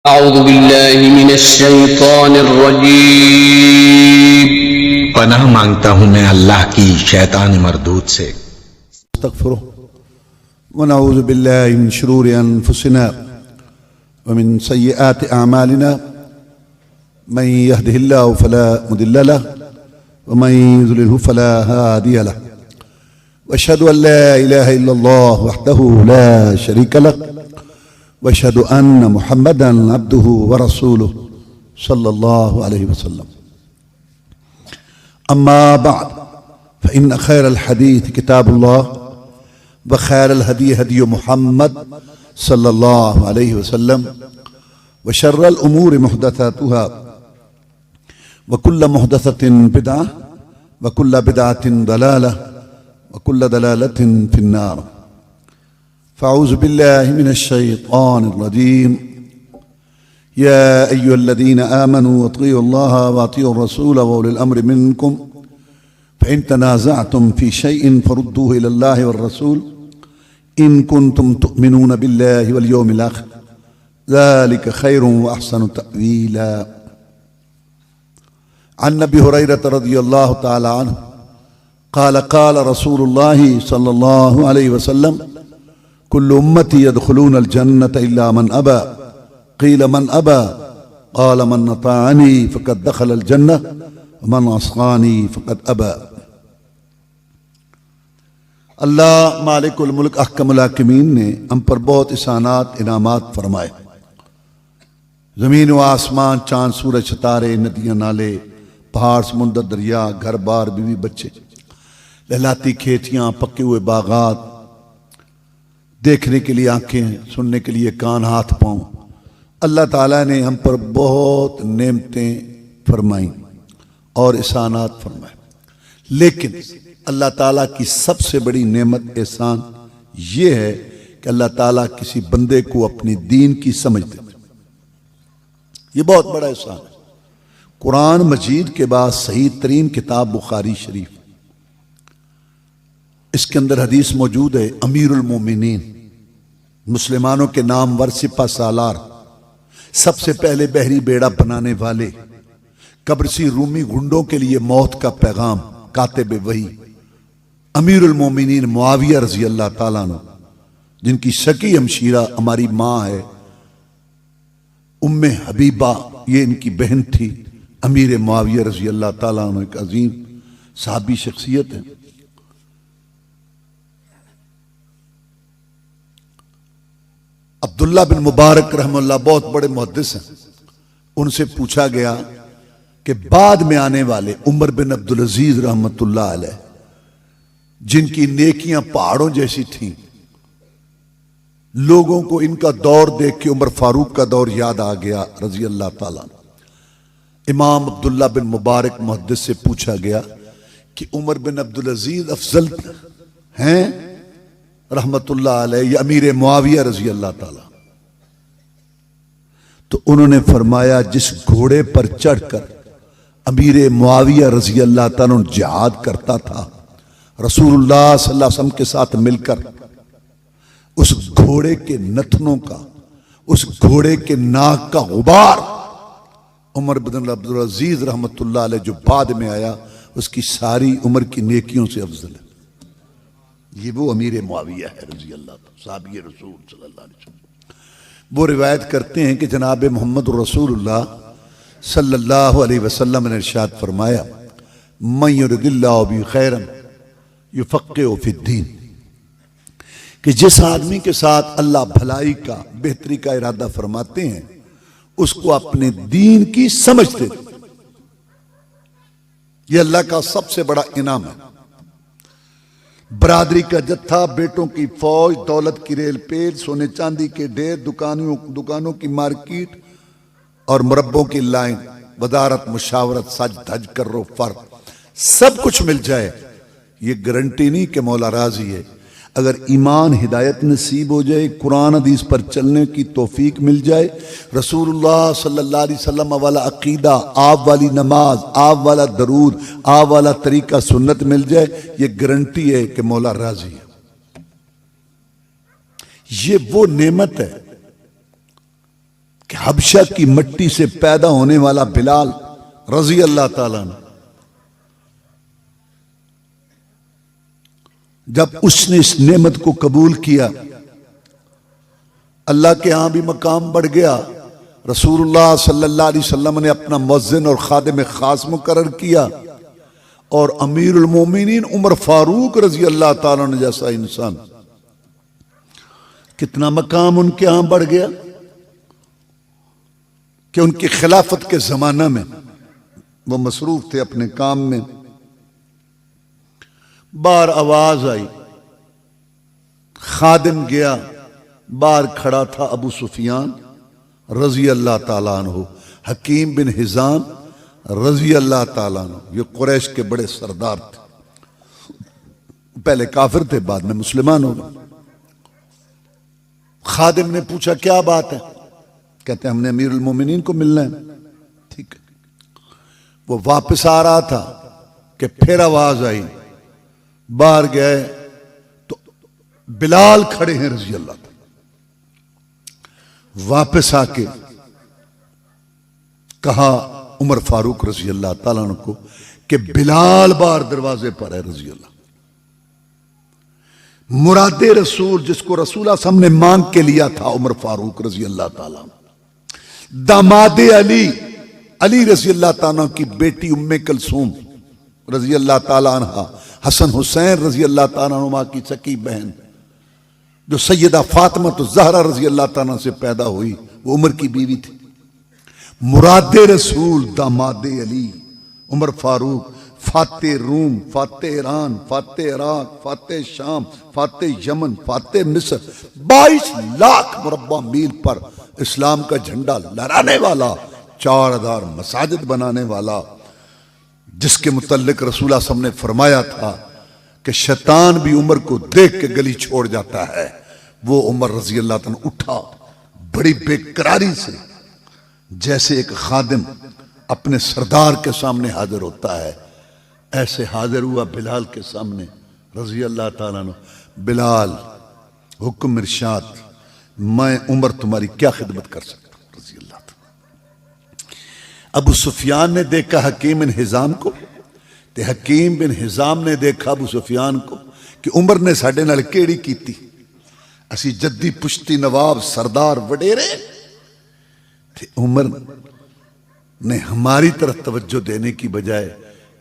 اعوذ باللہ من الشیطان الرجیم پناہ مانگتا ہوں میں اللہ کی شیطان مردود سے استغفره ونعوذ بالله من شرور أنفسنا ومن سيئات أعمالنا من يهده الله فلا مضل له ومن يضلله فلا هادي له وأشهد أن لا إله إلا الله وحده لا شريك له وأشهد أن محمدا عبده ورسوله صلى الله عليه وسلم أما بعد فإن خير الحديث كتاب الله وخير الهدي هدي محمد صلى الله عليه وسلم وشر الأمور محدثاتها وكل محدثة بدعة وكل بدعة ضلالة وكل ضلالة في النار فأعوذ بالله من الشيطان الرجيم يا أيها الذين آمنوا اطيعوا الله واطيعوا الرسول وأولي الأمر منكم فإن تنازعتم في شيء فردوه إلى الله والرسول إن كنتم تؤمنون بالله واليوم الآخر ذلك خير وأحسن تأويلا عن أبي هريرة رضي الله تعالى عنه قال قال رسول الله صلى الله عليه وسلم كل أمتي يدخلون الجنة إلا من أبى قيل من أبى قال من أطاعني فقد دخل الجنة ومن عصاني فقد أبى اللہ مالک الملک احکم الحاکمین نے ہم پر بہت احسانات انعامات فرمائے. زمین و آسمان، چاند سورج ستارے، ندیاں نالے، پہاڑ سمندر دریا، گھر بار بیوی بچے، لہلاتی کھیتیاں، پکے ہوئے باغات، دیکھنے کے لیے آنکھیں، سننے کے لیے کان، ہاتھ پاؤں. اللہ تعالیٰ نے ہم پر بہت نعمتیں فرمائیں اور احسانات فرمائے، لیکن اللہ تعالیٰ کی سب سے بڑی نعمت احسان یہ ہے کہ اللہ تعالیٰ کسی بندے کو اپنی دین کی سمجھ دے. یہ بہت بڑا احسان ہے. قرآن مجید کے بعد صحیح ترین کتاب بخاری شریف، اس کے اندر حدیث موجود ہے امیر المومنین، مسلمانوں کے نامور سپہ سالار، سب سے پہلے بحری بیڑا بنانے والے، قبرصی رومی گنڈوں کے لیے موت کا پیغام، کاتب وحی، امیر المومنین معاویہ رضی اللہ تعالیٰ عنہ، جن کی شکی ہمشیرہ ہماری ماں ہے، ام حبیبہ یہ ان کی بہن تھی. امیر معاویہ رضی اللہ تعالیٰ عنہ ایک عظیم صحابی شخصیت ہے. عبداللہ بن مبارک رحمہ اللہ بہت بڑے محدث ہیں. ان سے پوچھا گیا کہ بعد میں آنے والے عمر بن عبدالعزیز رحمۃ اللہ علیہ، جن کی نیکیاں پہاڑوں جیسی تھیں، لوگوں کو ان کا دور دیکھ کے عمر فاروق کا دور یاد آ گیا رضی اللہ تعالیٰ. امام عبداللہ بن مبارک محدث سے پوچھا گیا کہ عمر بن عبدالعزیز افضل ہیں رحمت اللہ علیہ یا امیر معاویہ رضی اللہ تعالیٰ؟ تو انہوں نے فرمایا جس گھوڑے پر چڑھ کر امیر معاویہ رضی اللہ تعالیٰ جہاد کرتا تھا، رسول اللہ صلی اللہ علیہ وسلم کے ساتھ مل کر، اس گھوڑے کے نتنوں کا، اس گھوڑے کے ناک کا غبار عمر بن عبدالعزیز رحمت اللہ علیہ جو بعد میں آیا، اس کی ساری عمر کی نیکیوں سے افضل ہے. یہ وہ امیر معاویہ ہے رضی اللہ تعالیٰ، صحابی رسول صلی اللہ علیہ وسلم. وہ روایت کرتے ہیں کہ جناب محمد رسول اللہ صلی اللہ علیہ وسلم نے ارشاد فرمایا من یرد اللہ بہ خیرا یفقہہ فی الدین، کہ جس آدمی کے ساتھ اللہ بھلائی کا، بہتری کا ارادہ فرماتے ہیں، اس کو اپنے دین کی سمجھ دے. یہ اللہ کا سب سے بڑا انعام ہے. برادری کا جتھا، بیٹوں کی فوج، دولت کی ریل پیل، سونے چاندی کے ڈھیر، دکانوں کی مارکیٹ اور مربوں کی لائن، وزارت، مشاورت، سج دھج کر رو فرق، سب کچھ مل جائے، یہ گارنٹی نہیں کہ مولا راضی ہے. اگر ایمان ہدایت نصیب ہو جائے، قرآن حدیث پر چلنے کی توفیق مل جائے، رسول اللہ صلی اللہ علیہ وسلم والا عقیدہ، آپ والی نماز، آپ والا درود، آپ والا طریقہ سنت مل جائے، یہ گارنٹی ہے کہ مولا راضی ہے. یہ وہ نعمت ہے کہ حبشہ کی مٹی سے پیدا ہونے والا بلال رضی اللہ تعالیٰ عنہ، جب اس نے اس نعمت کو قبول کیا، اللہ کے ہاں بھی مقام بڑھ گیا۔ رسول اللہ صلی اللہ علیہ وسلم نے اپنا مؤذن اور خادم خاص مقرر کیا، اور امیر المومنین عمر فاروق رضی اللہ تعالیٰ عنہ جیسا انسان، کتنا مقام ان کے ہاں بڑھ گیا کہ ان کی خلافت کے زمانہ میں وہ مصروف تھے اپنے کام میں۔ باہر آواز آئی، خادم گیا، باہر کھڑا تھا ابو سفیان رضی اللہ تعالیٰ عنہ، حکیم بن حزام رضی اللہ تعالیٰ عنہ، یہ قریش کے بڑے سردار تھے، پہلے کافر تھے بعد میں مسلمان ہو گئے۔ خادم نے پوچھا کیا بات ہے؟ کہتے ہیں ہم نے امیر المومنین کو ملنا ہے۔ ٹھیک ہے، وہ واپس آ رہا تھا کہ پھر آواز آئی، باہر گئے تو بلال کھڑے ہیں رضی اللہ تعالیٰ، واپس آ کے کہا عمر فاروق رضی اللہ تعالیٰ عنہ کو کہ بلال باہر دروازے پر ہے رضی اللہ۔ مراد رسول جس کو رسول اللہ صلی اللہ علیہ وسلم نے مانگ کے لیا تھا عمر فاروق رضی اللہ تعالیٰ عنہ، داماد علی، علی رضی اللہ تعالیٰ عنہ کی بیٹی ام کلثوم رضی اللہ تعالیٰ عنہ، حسن حسین رضی اللہ تعالیٰ عنہ کی سکی بہن جو سیدہ فاطمہ الزہرا رضی اللہ تعالیٰ عنہ سے پیدا ہوئی، وہ عمر کی بیوی تھی۔ مراد رسول داماد علی عمر فاروق، فاتح روم، فاتح ایران، فاتح عراق، فاتح شام، فاتح یمن، فاتح مصر، 22 لاکھ مربع میل پر اسلام کا جھنڈا لہرانے والا، 4000 مساجد بنانے والا، جس کے متعلق رسول اللہ صلی اللہ علیہ وسلم نے فرمایا تھا کہ شیطان بھی عمر کو دیکھ کے گلی چھوڑ جاتا ہے، وہ عمر رضی اللہ تعالیٰ اٹھا بڑی بے قراری سے، جیسے ایک خادم اپنے سردار کے سامنے حاضر ہوتا ہے، ایسے حاضر ہوا بلال کے سامنے رضی اللہ تعالیٰ عنہ۔ بلال حکم ارشاد، میں عمر تمہاری کیا خدمت کر سکتا ہوں رضی اللہ تعالیٰ۔ ابو سفیان نے دیکھا حکیم بن حزام کو، تے حکیم بن حزام نے دیکھا ابو سفیان کو کہ عمر نے ساڈے نال کیڑی کیتی، اسی جدی پشتی نواب سردار وڈیرے تے عمر نے ہماری طرف توجہ دینے کی بجائے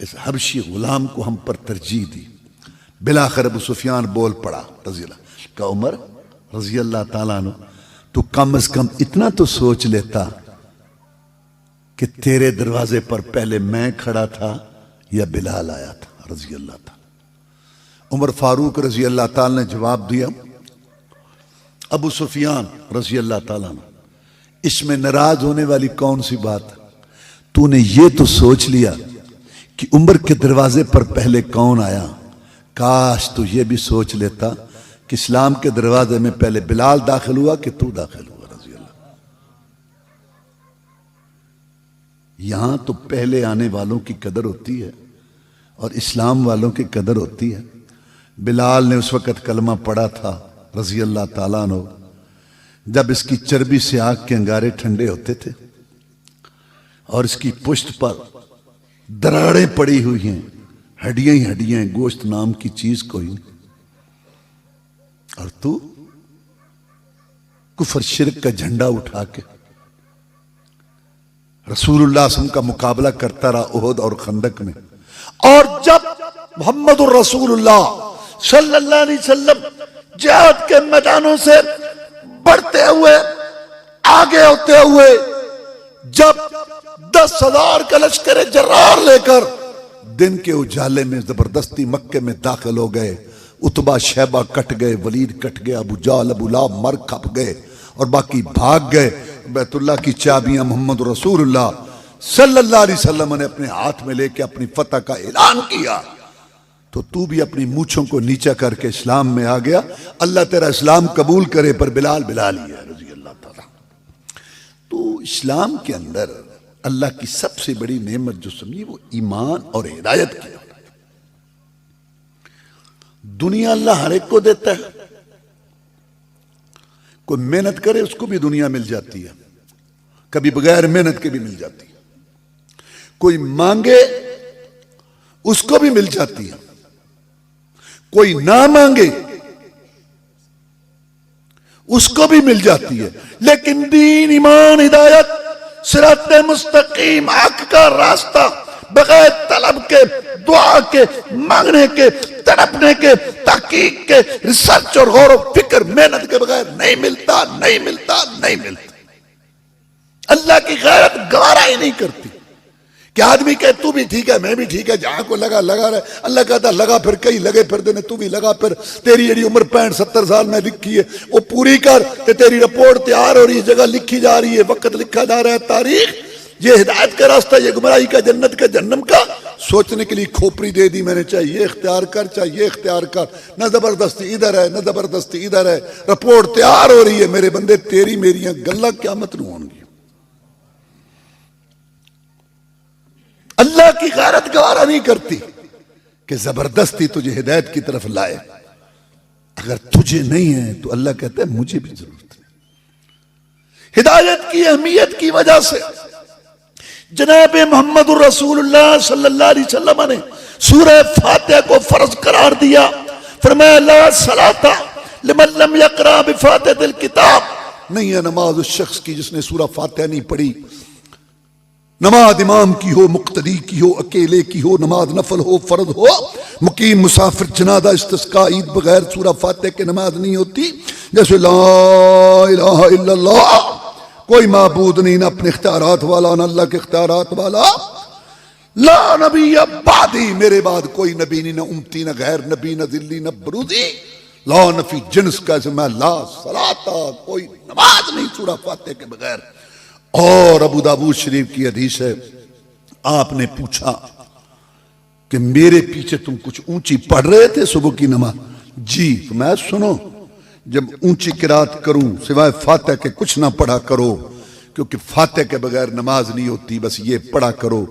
اس حبشی غلام کو ہم پر ترجیح دی۔ بلاخر ابو سفیان بول پڑا رضی اللہ کہ عمر رضی اللہ تعالیٰ عنہ، تو کم از کم اتنا تو سوچ لیتا کہ تیرے دروازے پر پہلے میں کھڑا تھا یا بلال آیا تھا رضی اللہ تعالیٰ۔ عمر فاروق رضی اللہ تعالیٰ نے جواب دیا، ابو سفیان رضی اللہ تعالیٰ عنہ، اس میں ناراض ہونے والی کون سی بات؟ تو نے یہ تو سوچ لیا کہ عمر کے دروازے پر پہلے کون آیا، کاش تو یہ بھی سوچ لیتا کہ اسلام کے دروازے میں پہلے بلال داخل ہوا کہ تو داخل ہوا رضی اللہ۔ یہاں تو پہلے آنے والوں کی قدر ہوتی ہے اور اسلام والوں کی قدر ہوتی ہے۔ بلال نے اس وقت کلمہ پڑھا تھا رضی اللہ تعالیٰ عنہ جب اس کی چربی سے آگ کے انگارے ٹھنڈے ہوتے تھے اور اس کی پشت پر دراڑیں پڑی ہوئی ہیں، ہڈیاں ہی ہڈیاں، گوشت نام کی چیز کوئی نہیں، اور تو کفر شرک کا جھنڈا اٹھا کے رسول اللہ صلی اللہ علیہ وسلم کا مقابلہ کرتا رہا احد اور خندق میں۔ اور جب محمد الرسول اللہ صلی اللہ علیہ وسلم جہاد کے میدانوں سے بڑھتے ہوئے آگے ہوتے ہوئے جب 10,000 کا لشکر جرار لے کر دن کے اجالے میں زبردستی مکے میں داخل ہو گئے، اتبا شیبہ کٹ گئے، ولید کٹ گئے، ابو جہل ابو لہب مر کھپ گئے اور باقی بھاگ گئے، بیت اللہ کی چابیاں محمد رسول اللہ صلی اللہ علیہ وسلم نے اپنے ہاتھ میں لے کے اپنی فتح کا اعلان کیا، تو بھی اپنی مونچھوں کو نیچا کر کے اسلام میں آ گیا۔ اللہ تیرا اسلام قبول کرے، پر بلال بلال ہی ہے رضی اللہ تعالیٰ۔ تو اسلام کے اندر اللہ کی سب سے بڑی نعمت جو سمجھی وہ ایمان اور ہدایت کی ہے۔ دنیا اللہ ہر ایک کو دیتا ہے، کوئی محنت کرے اس کو بھی دنیا مل جاتی ہے، کبھی بغیر محنت کے بھی مل جاتی ہے، کوئی مانگے اس کو بھی مل جاتی ہے، کوئی نہ مانگے اس کو بھی مل جاتی ہے، لیکن دین، ایمان، ہدایت، صراط مستقیم، حق کا راستہ بغیر طلب کے، دعا کے، مانگنے کے، تڑپنے کے، تحقیق کے، ریسرچ اور غور و فکر، محنت کے بغیر نہیں ملتا، نہیں ملتا، نہیں ملتا۔ اللہ کی غیرت گوارا ہی نہیں کرتی کہ آدمی کہے تو بھی ٹھیک ہے، میں بھی ٹھیک ہے، جہاں کو لگا لگا رہے۔ اللہ کہتا لگا پھر، کئی لگے پھر دینے، تو بھی لگا پھر، تیری ایڈی عمر 65-70 سال میں لکھی ہے وہ پوری کر، تیری رپورٹ تیار ہو رہی ہے، جگہ لکھی جا رہی ہے، وقت لکھا جا رہا ہے، تاریخ۔ یہ ہدایت کا راستہ، یہ گمراہی کا، جنت کا، جہنم کا، سوچنے کے لیے کھوپڑی دے دی میں نے، چاہیے اختیار کر، چاہیے اختیار کر، نہ زبردستی ادھر ہے، نہ زبردستی ادھر ہے، رپورٹ تیار ہو رہی ہے۔ میرے بندے، تیری میریاں گلاں قیامت نوں ہون گی۔ اللہ کی غیرت گوارا نہیں کرتی کہ زبردستی تجھے ہدایت کی طرف لائے۔ اگر تجھے نہیں ہے تو اللہ کہتا ہے مجھے بھی ضرورت نہیں۔ ہدایت کی اہمیت کی وجہ سے جناب محمد الرسول اللہ صلی اللہ علیہ وسلم نے سورہ فاتحہ کو فرض قرار دیا، فرمایا لا صلاۃ لمن لم یقرأ بفاتحۃ الکتاب، نہیں ہے نماز اس شخص کی جس نے سورہ فاتحہ نہیں پڑھی۔ نماز امام کی ہو، مقتدی کی ہو، اکیلے کی ہو، نماز نفل ہو، فرض ہو، مقیم، مسافر، جنازہ، استسقاء، عید، بغیر سورہ فاتحہ کے نماز نہیں ہوتی۔ جیسے لا الہ الا اللہ، کوئی معبود نہیں، نہ اپنے اختیارات والا، نہ اللہ کے اختیارات والا، لا نبی بعدی، میرے بعد کوئی نبی نہیں، نہ امتی، نہ غیر نبی، نہ ذلی، نہ بروزی، لا نفی جنس کا، میں لا صلاۃ، کوئی نماز نہیں سورہ فاتحہ کے بغیر۔ اور ابو داؤد شریف کی حدیث ہے، آپ نے پوچھا کہ میرے پیچھے تم کچھ اونچی پڑھ رہے تھے صبح کی نماز؟ جی۔ تو میں سنو، جب اونچی قرات کروں سوائے فاتحہ کے کچھ نہ پڑھا کرو، کیونکہ فاتحہ کے بغیر نماز نہیں ہوتی، بس یہ پڑھا کرو۔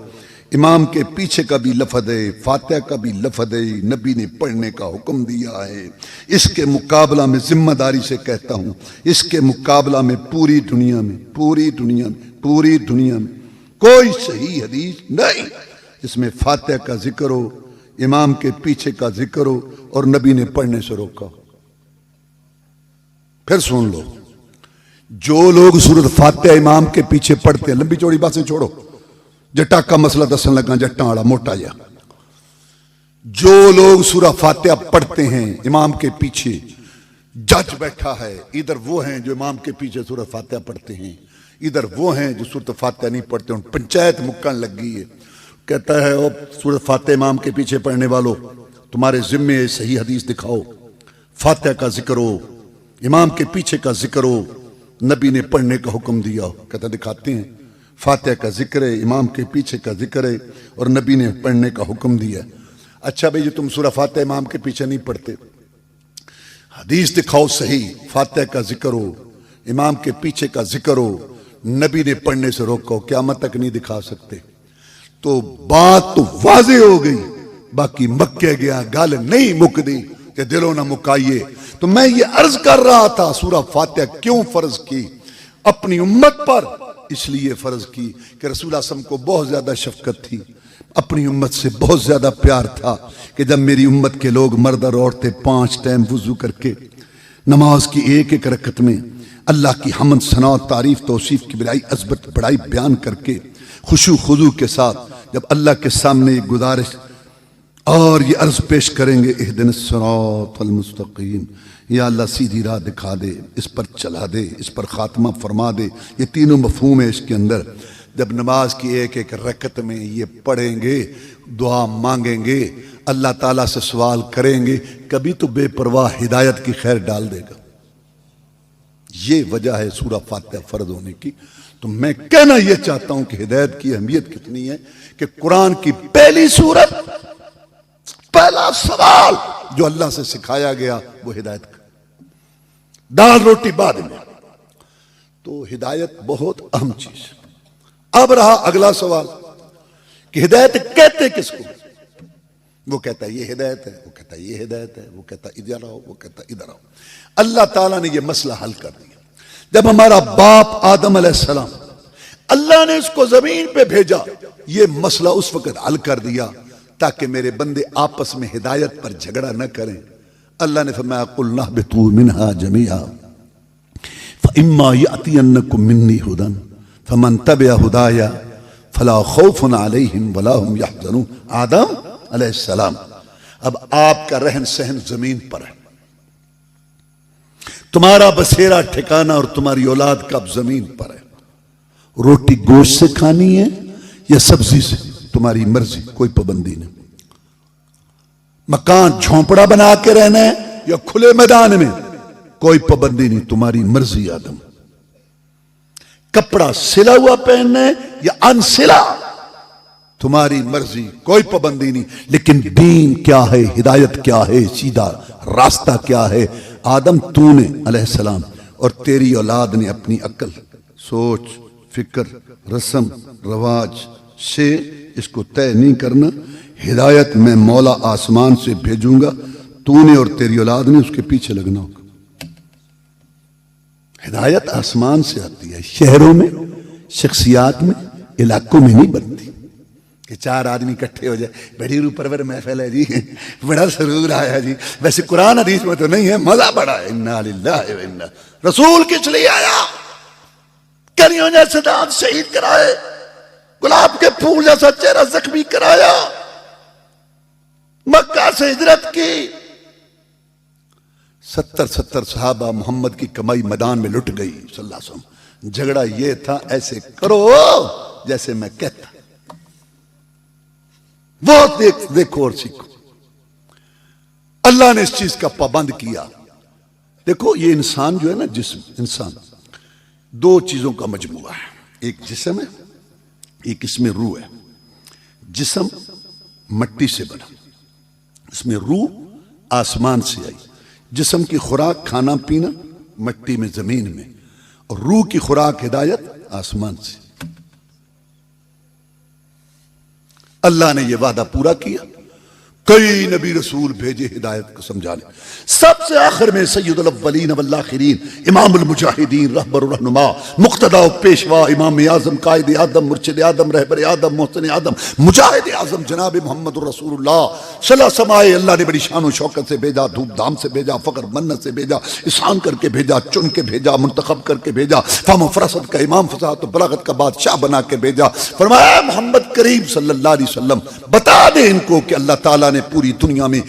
امام کے پیچھے کا بھی لفظ ہے، فاتحہ کا بھی لفظ ہے، نبی نے پڑھنے کا حکم دیا ہے۔ اس کے مقابلہ میں ذمہ داری سے کہتا ہوں، اس کے مقابلہ میں پوری دنیا میں کوئی صحیح حدیث نہیں جس میں فاتحہ کا ذکر ہو، امام کے پیچھے کا ذکر ہو اور نبی نے پڑھنے سے روکا۔ پھر سن لو، جو لوگ سورۃ فاتحہ امام کے پیچھے پڑھتے ہیں، لمبی چوڑی باتیں چھوڑو، جٹا کا مسئلہ دسن لگا، جٹا والا موٹا جا، جو لوگ سورہ فاتحہ پڑھتے ہیں امام کے پیچھے، جج بیٹھا ہے، ادھر وہ ہیں جو امام کے پیچھے سورہ فاتحہ پڑھتے ہیں، ادھر وہ ہیں جو سورۃ فاتحہ نہیں پڑھتے، ان پنچایت مکن لگ گئی ہے۔ کہتا ہے او سورۃ فاتحہ امام کے پیچھے پڑھنے والوں، تمہارے ذمے صحیح حدیث دکھاؤ، فاتحہ کا ذکر ہو، امام کے پیچھے کا ذکر ہو، نبی نے پڑھنے کا حکم دیا ہو۔ کہتا دکھاتے ہیں، فاتحہ کا ذکر ہے، امام کے پیچھے کا ذکر ہے اور نبی نے پڑھنے کا حکم دیا۔ اچھا بھئی، جو تم سورہ فاتحہ امام کے پیچھے نہیں پڑھتے، حدیث دکھاؤ صحیح، فاتحہ کا ذکر ہو، امام کے پیچھے کا ذکر ہو، نبی نے پڑھنے سے روکو، قیامت تک نہیں دکھا سکتے۔ تو بات تو واضح ہو گئی، باقی مکے گیا گل نہیں مک دی کہ دلوں نہ مکائیے۔ تو میں یہ عرض کر رہا تھا، سورہ فاتحہ کیوں فرض کی؟ اپنی امت پر اس لیے فرض کی کہ رسول اللہ صلی اللہ علیہ وسلم کو بہت زیادہ شفقت تھی، اپنی امت سے بہت زیادہ پیار تھا کہ جب میری امت کے لوگ مرد اور عورتیں 5 ٹائم وضو کر کے نماز کی ایک ایک رکعت میں اللہ کی حمد ثنا تعریف توصیف کی بڑائی عظمت بڑائی بیان کر کے خشوع خضوع کے ساتھ جب اللہ کے سامنے یہ گزارش اور یہ عرض پیش کریں گے، اہدنا الصراط المستقیم، یا اللہ سیدھی راہ دکھا دے، اس پر چلا دے، اس پر خاتمہ فرما دے، یہ تینوں مفہوم ہے اس کے اندر۔ جب نماز کی ایک ایک رکعت میں یہ پڑھیں گے، دعا مانگیں گے، اللہ تعالیٰ سے سوال کریں گے، کبھی تو بے پرواہ ہدایت کی خیر ڈال دے گا۔ یہ وجہ ہے سورہ فاتحہ فرض ہونے کی۔ تو میں کہنا یہ چاہتا ہوں کہ ہدایت کی اہمیت کتنی ہے کہ قرآن کی پہلی سورت، پہلا سوال جو اللہ سے سکھایا گیا وہ ہدایت کا، دال روٹی بعد میں۔ تو ہدایت بہت اہم چیز ہے۔ اب رہا اگلا سوال کہ ہدایت کہتے کس کو؟ وہ کہتا ہے یہ ہدایت ہے، وہ کہتا ہے یہ ہدایت ہے، وہ کہتا ہے ادھر آؤ، وہ کہتا ہے ادھر آؤ۔ اللہ تعالیٰ نے یہ مسئلہ حل کر دیا۔ جب ہمارا باپ آدم علیہ السلام اللہ نے اس کو زمین پہ بھیجا، یہ مسئلہ اس وقت حل کر دیا تاکہ میرے بندے آپس میں ہدایت پر جھگڑا نہ کریں۔ اللہ نے فرمایا قُلْ اهْبِطُوا مِنْهَا جَمِيعًا فَإِمَّا يَأْتِيَنَّكُم مِّنِّي هُدًى فَمَن تَبِعَ هُدَايَ فَلَا خَوْفٌ عَلَيْهِمْ وَلَا هُمْ يَحْزَنُونَ۔ آدم علیہ السلام، اب آپ کا رہن سہن زمین پر ہے، تمہارا بسیرا ٹھکانہ اور تمہاری اولاد کا اب زمین پر ہے۔ روٹی گوشت سے کھانی ہے یا سبزی سے، تمہاری مرضی، کوئی پابندی نہیں۔ مکان جھونپڑا بنا کے رہنا ہے یا کھلے میدان میں، کوئی پابندی نہیں، تمہاری مرضی آدم۔ کپڑا سلا ہوا پہننا ہے یا ان سلا، تمہاری مرضی، کوئی پابندی نہیں۔ لیکن دین کیا ہے، ہدایت کیا ہے، سیدھا راستہ کیا ہے؟ آدم تو نے علیہ السلام اور تیری اولاد نے اپنی عقل، سوچ، فکر، رسم رواج سے اس کو طے نہیں کرنا۔ ہدایت میں مولا آسمان سے بھیجوں گا، تو نے اور تیری اولاد نے اس کے پیچھے لگنا ہوگا۔ ہدایت آسمان سے آتی ہے، شہروں میں، شخصیات میں، علاقوں میں نہیں بنتی کہ چار آدمی اکٹھے ہو جائے، بڑی روح پرور محفل ہے جی، بڑا سرور آیا جی۔ ویسے قرآن حدیث میں تو نہیں ہے، مزہ بڑا ہے۔ انا للہ و انا، رسول کس لیے آیا؟ کلیوں جیسے دانت شہید کرائے، گلاب کے پھول جیسا چہرہ زخمی کرایا، مکہ سے ہجرت کی، 70 صحابہ محمد کی کمائی میدان میں لٹ گئی صلی اللہ علیہ وسلم۔ جھگڑا یہ تھا ایسے کرو جیسے میں کہتا، وہ دیکھو اور سیکھو۔ اللہ نے اس چیز کا پابند کیا۔ دیکھو یہ انسان جو ہے نا، جسم انسان دو چیزوں کا مجموعہ ہے، ایک جسم ہے، ایک اس میں روح ہے۔ جسم مٹی سے بنا، اس میں روح آسمان سے آئی۔ جسم کی خوراک کھانا پینا مٹی میں، زمین میں، اور روح کی خوراک ہدایت آسمان سے۔ اللہ نے یہ وعدہ پورا کیا، کئی نبی رسول بھیجے ہدایت کو سمجھانے۔ سب سے آخر میں سید الاولین والآخرین، امام المجاہدین، رہبر الرہنما، مقتدا و پیشوا، امام اعظم، قائد اعظم، مرشد اعظم، رہبر اعظم، محسن اعظم، مجاہد اعظم جناب محمد رسول اللہ صلی اللہ علیہ وسلم۔ اللہ نے بڑی شان و شوکت سے بھیجا، دھوپ دھام سے بھیجا، فخر منت سے بھیجا، احسان کر کے بھیجا، چن کے بھیجا، منتخب کر کے بھیجا، فہم و فرست کا امام، فصاحت و بلاغت کا بادشاہ بنا کے بھیجا۔ فرمایا محمد کریم صلی اللہ علیہ وسلم بتا دیں ان کو کہ اللہ تعالیٰ نے پوری دنیا میں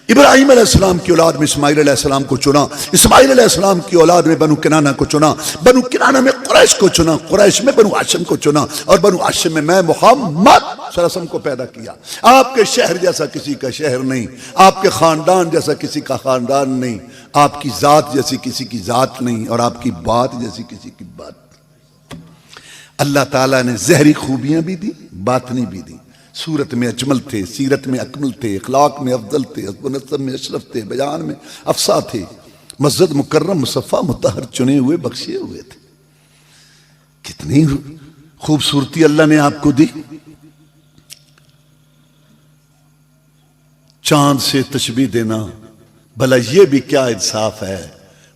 ابراہیم علیہ السلام کی اولاد میں اسماعیل علیہ السلام کو چنا، اسماعیل علیہ السلام کی اولاد میں بنو کنانہ کو چنا، بنو کنانہ میں قریش کو چنا، قریش میں بنو ہاشم کو چنا، اور بنو ہاشم میں محمد صلی اللہ علیہ وسلم کو پیدا کیا۔ آپ کے شہر جیسا کسی کا شہر نہیں، آپ کے خاندان جیسا کسی کا خاندان نہیں، آپ کی ذات جیسی کسی کی ذات نہیں، اور آپ کی بات جیسی کسی کی بات نہیں۔ اللہ تعالیٰ نے ظاہری خوبیاں بھی دی، باطنی بھی دی۔ صورت میں اجمل تھے، سیرت میں اکمل تھے، اخلاق میں افضل تھے، حسب و نسب میں اشرف تھے، بیان میں افصاح تھے، مسجد مکرم مصفہ مطہر چنے ہوئے بخشے ہوئے تھے۔ کتنی خوبصورتی اللہ نے آپ کو دی۔ چاند سے تشبیہ دینا، بھلا یہ بھی کیا انصاف ہے؟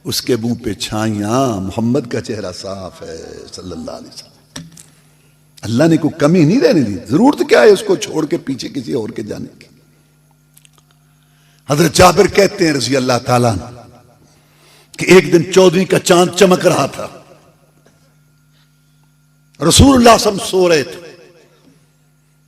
اس کے منہ پہ چھائیاں، محمد کا چہرہ صاف ہے صلی اللہ علیہ وسلم۔ اللہ نے کوئی کمی نہیں رہنے دی، ضرورت کیا ہے اس کو چھوڑ کے پیچھے کسی اور کے جانے کی؟ حضرت جابر کہتے ہیں رضی اللہ تعالیٰ کہ ایک دن 14ویں کا چاند چمک رہا تھا، رسول اللہ صلی اللہ علیہ وسلم سو رہے تھے،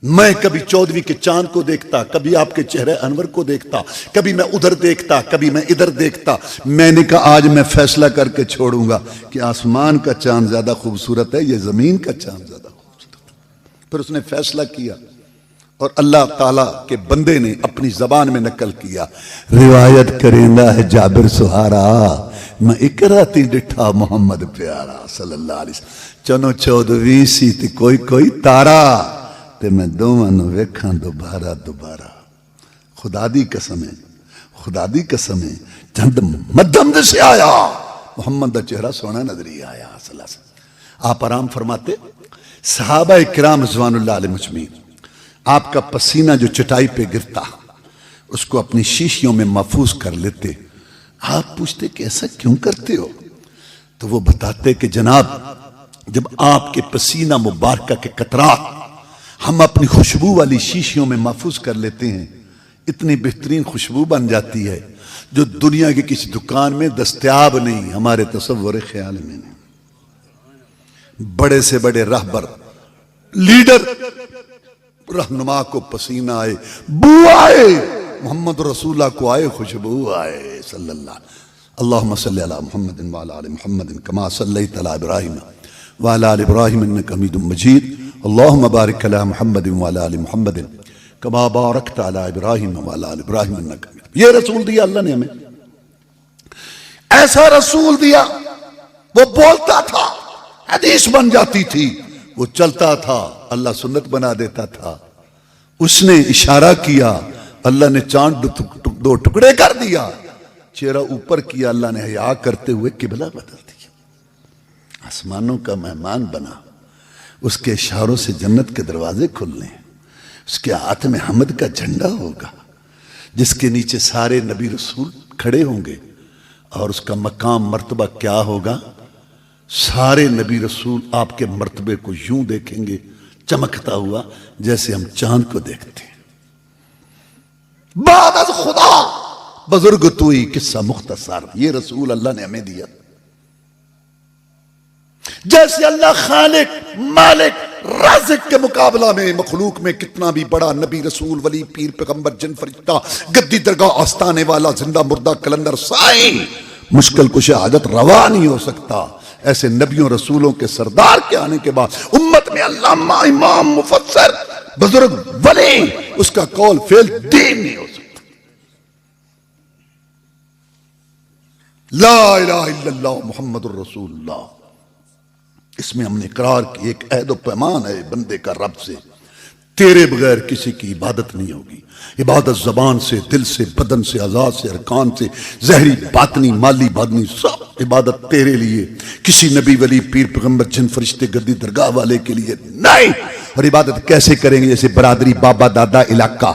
میں کبھی 14ویں کے چاند کو دیکھتا، کبھی آپ کے چہرے انور کو دیکھتا، کبھی میں ادھر دیکھتا، کبھی میں ادھر دیکھتا۔ میں نے کہا آج میں فیصلہ کر کے چھوڑوں گا کہ آسمان کا چاند زیادہ خوبصورت ہے یا زمین کا چاند زیادہ خوبصورت۔ پھر اس نے فیصلہ کیا، اور اللہ تعالیٰ کے بندے نے اپنی زبان میں نقل کیا، روایت کریندا ہے جابر سہارا، میں اکراتی ڈٹھا محمد پیارا صلی اللہ علیہ وسلم، چنو 14ویں سی تے کوئی تارا، تے میں دوواں نو ویکھاں دوبارہ۔ خدا دی قسم ہے، خدا دی قسم ہے، چند مدھم سے آیا محمد دا چہرہ سونا نظری آیا صلی اللہ علیہ وسلم۔ آپ آرام فرماتے، صحابہ کرام رضوان اللہ علیہ مجمعین، آپ کا پسینہ جو چٹائی پہ گرتا اس کو اپنی شیشیوں میں محفوظ کر لیتے۔ آپ پوچھتے کہ ایسا کیوں کرتے ہو؟ تو وہ بتاتے کہ جناب جب آپ کے پسینہ مبارکہ کے قطرات ہم اپنی خوشبو والی شیشیوں میں محفوظ کر لیتے ہیں، اتنی بہترین خوشبو بن جاتی ہے جو دنیا کی کسی دکان میں دستیاب نہیں، ہمارے تصور خیال میں نہیں۔ بڑے سے بڑے رہبر، لیڈر، رہنما کو پسینہ آئے، بو آئے، محمد رسول اللہ کو آئے، خوشبو آئے صلی اللہ۔ اللہم صلی علی محمد وعلی آل محمد کما صلیت علی ابراہیم وعلی آل ابراہیم انک حمید مجید، اللہم بارک علی محمد وعلی آل محمد کما بارکت علی ابراہیم وعلی آل ابراہیم انک حمید۔ یہ رسول دیا اللہ نے ہمیں، ایسا رسول دیا، وہ بولتا تھا حدیث بن جاتی تھی، وہ چلتا تھا اللہ سنت بنا دیتا تھا، اس نے اشارہ کیا اللہ نے چاند دو ٹکڑے کر دیا، چہرہ اوپر کیا اللہ نے حیا کرتے ہوئے قبلہ بدل دیا، آسمانوں کا مہمان بنا، اس کے اشاروں سے جنت کے دروازے کھلنے، اس کے ہاتھ میں حمد کا جھنڈا ہوگا جس کے نیچے سارے نبی رسول کھڑے ہوں گے، اور اس کا مقام مرتبہ کیا ہوگا؟ سارے نبی رسول آپ کے مرتبے کو یوں دیکھیں گے چمکتا ہوا جیسے ہم چاند کو دیکھتے ہیں۔ بعد از خدا بزرگ توئی، قصہ مختصر، یہ رسول اللہ نے ہمیں دیا۔ جیسے اللہ خالق، مالک، رازق کے مقابلہ میں مخلوق میں کتنا بھی بڑا نبی، رسول، ولی، پیر، پیغمبر، جن، فرشتہ، گدی درگاہ، آستانے والا، زندہ مردہ، کلندر، سائیں، مشکل کشا حاجت روا نہیں ہو سکتا، ایسے نبیوں رسولوں کے سردار کے آنے کے بعد امت میں علامہ، امام، مفسر، بزرگ، ولی، اس کا قول فعل دین نہیں ہو سکتا۔ لا الہ الا اللہ محمد الرسول اللہ، اس میں ہم نے اقرار کی ایک عہد و پیمان ہے بندے کا رب سے، تیرے بغیر کسی کی عبادت نہیں ہوگی، عبادت زبان سے، دل سے، بدن سے، اعضاء سے، ارکان سے، ظاہری، باطنی، مالی، بادنی، سب عبادت تیرے لیے، کسی نبی، ولی، پیر، پیغمبر، جن، فرشتے، گدی درگاہ والے کے لیے نہیں۔ اور عبادت کیسے کریں گے؟ جیسے برادری، بابا، دادا، علاقہ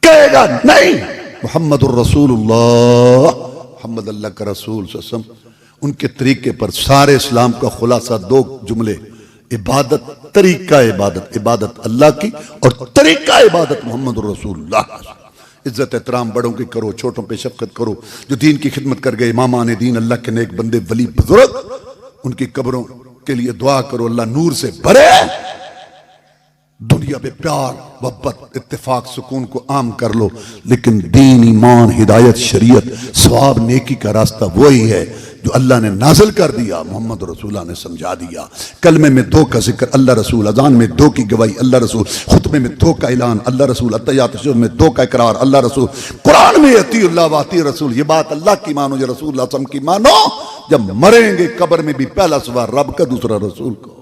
کہے گا نہیں، محمد الرسول اللہ، محمد اللہ کا رسول صلی اللہ علیہ وسلم، ان کے طریقے پر سارے اسلام کا خلاصہ دو جملے، عبادت، طریقہ عبادت، عبادت اللہ کی، اور طریقہ عبادت محمد الرسول اللہ۔ عزت احترام بڑوں کی کرو، چھوٹوں پہ شفقت کرو، جو دین کی خدمت کر گئے امامان دین، اللہ کے نیک بندے، ولی، بزرگ، ان کی قبروں کے لیے دعا کرو اللہ نور سے بھرے، دنیا پہ پیار، محبت، اتفاق، سکون کو عام کر لو، لیکن دین، ایمان، ہدایت، شریعت، ثواب، نیکی کا راستہ وہی ہے جو اللہ نے نازل کر دیا، محمد رسول اللہ نے سمجھا دیا۔ کلمے میں دو کا ذکر اللہ رسول، اذان میں دو کی گواہی اللہ رسول، خطبے میں دو کا اعلان اللہ رسول، اتحیات تشہد میں دو کا اقرار اللہ رسول، قرآن میں اطیع اللہ و اطیع رسول، یہ بات اللہ کی مانو، یہ رسول اللہ صلی اللہ علیہ وسلم کی مانو۔ جب مریں گے قبر میں بھی پہلا سوال رب کا، دوسرا رسول کا۔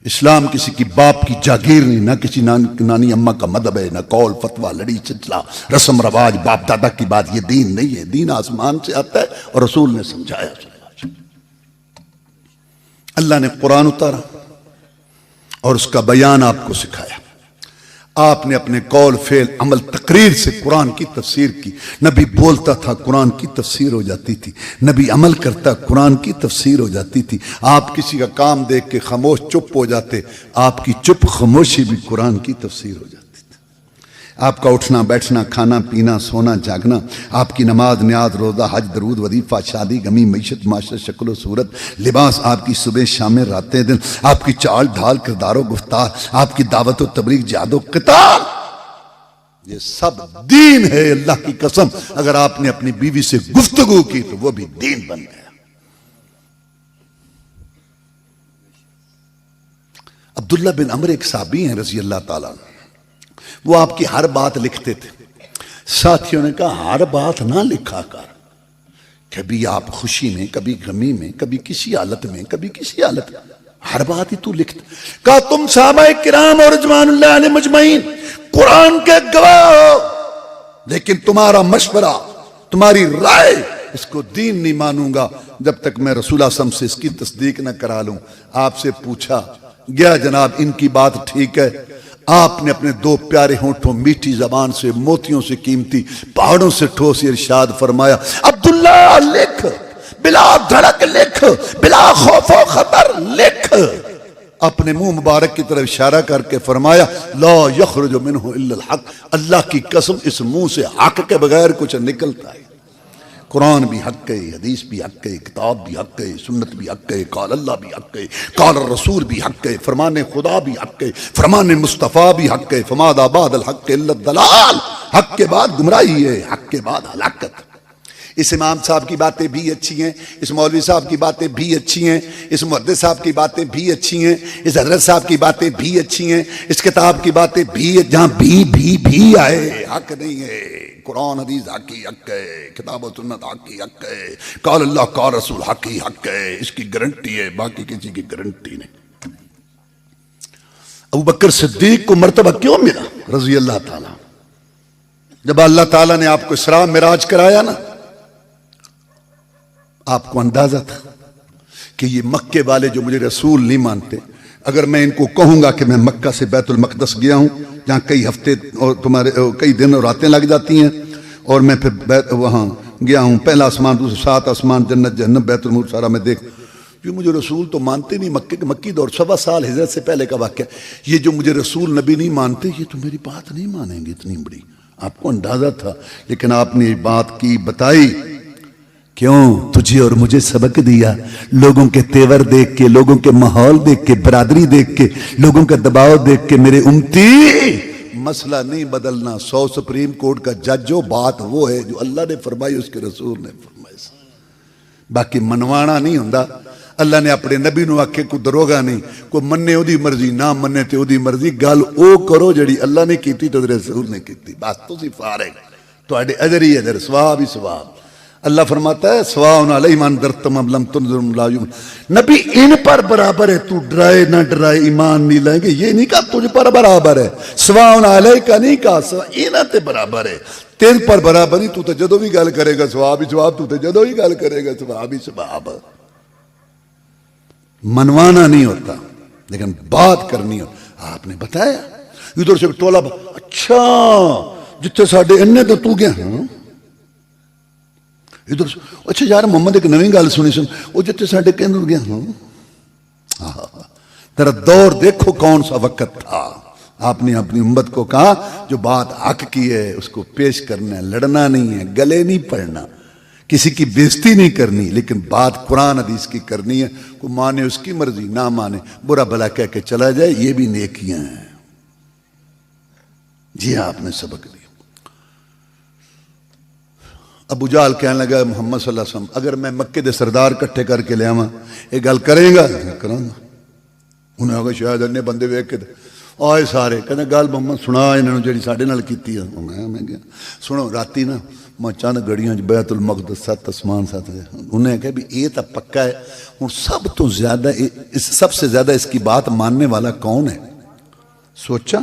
اسلام کسی کی باپ کی جاگیر نہیں، نہ کسی نانی اماں کا مذہب ہے، نہ قول، فتویٰ، لڑی چچلا، رسم رواج، باپ دادا کی بات، یہ دین نہیں ہے۔ دین آسمان سے آتا ہے اور رسول نے سمجھایا۔ اللہ نے قرآن اتارا اور اس کا بیان آپ کو سکھایا، آپ نے اپنے قول، فعل، عمل، تقریر سے قرآن کی تفسیر کی۔ نبی بولتا تھا قرآن کی تفسیر ہو جاتی تھی، نبی عمل کرتا قرآن کی تفسیر ہو جاتی تھی۔ آپ کسی کا کام دیکھ کے خاموش چپ ہو جاتے، آپ کی چپ خاموشی بھی قرآن کی تفسیر ہو جاتی تھی۔ آپ کا اٹھنا بیٹھنا، کھانا پینا، سونا جاگنا، آپ کی نماز، نیاز، روزہ، حج، درود، وظیفہ، شادی، غمی، معیشت، معاشرت، شکل و صورت، لباس، آپ کی صبح شام، راتیں دن، آپ کی چال ڈھال، کردار و گفتار، آپ کی دعوت و تبلیغ، جہاد و قتال، یہ سب دین ہے اللہ کی قسم۔ اگر آپ نے اپنی بیوی سے گفتگو کی تو وہ بھی دین بن گیا۔ عبداللہ بن عمر ایک صحابی ہیں رضی اللہ تعالیٰ عنہ، وہ آپ کی ہر بات لکھتے تھے۔ ساتھیوں نے کہا ہر بات نہ لکھا کر، کبھی آپ خوشی میں، کبھی غمی میں، کبھی کسی حالت میں، کبھی کسی حالت میں، ہر بات ہی تو لکھتا۔ کہا تم صحابہ کرام اور رضوان اللہ علیہ مجمعین قرآن کے گواہ ہو، لیکن تمہارا مشورہ، تمہاری رائے، اس کو دین نہیں مانوں گا جب تک میں رسول اللہ صلی اللہ علیہ وسلم سے اس کی تصدیق نہ کرا لوں۔ آپ سے پوچھا گیا جناب ان کی بات ٹھیک ہے؟ آپ نے اپنے دو پیارے ہونٹوں، میٹھی زبان سے، موتیوں سے قیمتی، پہاڑوں سے ٹھوس ارشاد فرمایا، عبداللہ لکھ، بلا دھڑک لکھ، بلا خوف و خطر لکھ۔ اپنے منہ مبارک کی طرف اشارہ کر کے فرمایا لا یخرج منہ الا الحق، اللہ کی قسم اس منہ سے حق کے بغیر کچھ نکلتا ہے۔ قرآن بھی حق ہے، حدیث بھی حق ہے، کتاب بھی حق ہے، سنت بھی حق ہے، قال اللہ بھی حق ہے، قال الرسول بھی حق ہے، فرمان خدا بھی حق ہے، فرمان مصطفیٰ بھی حق ہے۔ فماذا بعد الحق الا الضلال، حق کے بعد گمراہی ہے، حق کے بعد ہلاکت۔ اس امام صاحب کی باتیں بھی اچھی ہیں، اس مولوی صاحب کی باتیں بھی اچھی ہیں، اس محدث صاحب کی باتیں بھی اچھی ہیں، اس حضرت صاحب کی باتیں بھی اچھی ہیں، اس کتاب کی باتیں بھی، جہاں بھی آئے حق نہیں ہے۔ قرآن حدیث حق ہی حق ہے، کتاب و سنت حق ہی حق ہے، قال اللہ قال رسول حق ہی حق ہے، اس کی گارنٹی ہے، باقی کسی کی گارنٹی نہیں۔ ابو بکر صدیق کو مرتبہ کیوں ملا رضی اللہ تعالیٰ؟ جب اللہ تعالیٰ نے آپ کو اسراء معراج کرایا نا، آپ کو اندازہ تھا کہ یہ مکے والے جو مجھے رسول نہیں مانتے، اگر میں ان کو کہوں گا کہ میں مکہ سے بیت المقدس گیا ہوں جہاں کئی ہفتے اور تمہارے کئی دن اور راتیں لگ جاتی ہیں، اور میں پھر وہاں گیا ہوں، پہلا آسمان دوسرا 7 آسمان، جنت جہنم بیت المقدس سارا میں دیکھ، یہ مجھے رسول تو مانتے نہیں، مکی دور 1.25 سال ہجرت سے پہلے کا واقعہ، یہ جو مجھے رسول نبی نہیں مانتے، یہ تو میری بات نہیں مانیں گے اتنی بڑی۔ آپ کو اندازہ تھا، لیکن آپ نے بات کی بتائی کیوں؟ تجھے اور مجھے سبق دیا، لوگوں کے تیور دیکھ کے، لوگوں کے ماحول دیکھ کے، برادری دیکھ کے، لوگوں کا دباؤ دیکھ کے، میرے امتی مسئلہ نہیں بدلنا، 100 سپریم کورٹ کا جج ہو، بات وہ ہے جو اللہ نے فرمائی، اس کے رسول نے فرمائی، باقی منوانا نہیں ہوندا۔ اللہ نے اپنے نبی نو آکھے کو دروگا نہیں، کو مننے او دی مرضی، نہ مننے تے او دی مرضی، گل او کرو جڑی اللہ نے کیتی تو رسول نے کیتی، بس تسی فارغ، تواڈے اجر ہی اجر، ثواب ہی ثواب۔ اللہ فرماتا ہے سواء علیہم انذرتم ام لم تنذرہم لا یؤمنون، نبی ان پر برابر ہے، تو ڈرائے نہ ڈرائے ایمان نہیں لائیں گے، یہ نہیں کہا تجھ پر برابر ہے، سواء علیک نہیں کہا، انہاں تے برابر ہے، تیرے پر برابر ہی، تو تے جدو بھی گل کرے گا ثواب ہی ثواب، تو تے جدو ہی گل کرے گا ثواب ہی ثواب۔ منوانا نہیں ہوتا لیکن بات کرنی ہو۔ آپ نے بتایا ادھر سے ٹولا، اچھا جتنے ساڈے انے تو گیا، ہاں ادھر سے اچھا یار محمد ایک نویں گل سنی سن، وہ جتنے ساڈے کہندر گیا، ہاں تیرا دور دیکھو کون سا وقت تھا۔ آپ نے اپنی امت کو کہا جو بات حق کی ہے اس کو پیش کرنا ہے، لڑنا نہیں ہے، گلے نہیں پڑنا، کسی کی بےزتی نہیں کرنی، لیکن بات قرآن حدیث کی کرنی ہے، کوئی مانے اس کی مرضی، نہ مانے برا بھلا کہہ کے چلا جائے، یہ بھی نیکیاں ہیں۔ جی آپ نے سبق دیا۔ ابو جہل کہنے لگا محمد صلی اللہ علیہ وسلم اگر میں مکے دے سردار کٹھے کر کے لے آواں یہ گل کریں گا؟ کراں گا۔ انہیں کہا شاید انے بندے ویکھ کے آئے سارے، کہنے گل محمد سنا انہوں جڑی ساڈے نال کیتی ہے۔ میں گیا سنو، راتی نا میں چند گھڑیاں بیت المقدس 7 آسمان 7، انہیں کہا بھی یہ تو پکا ہے، ہوں سب سے زیادہ اس کی بات ماننے والا کون ہے؟ سوچا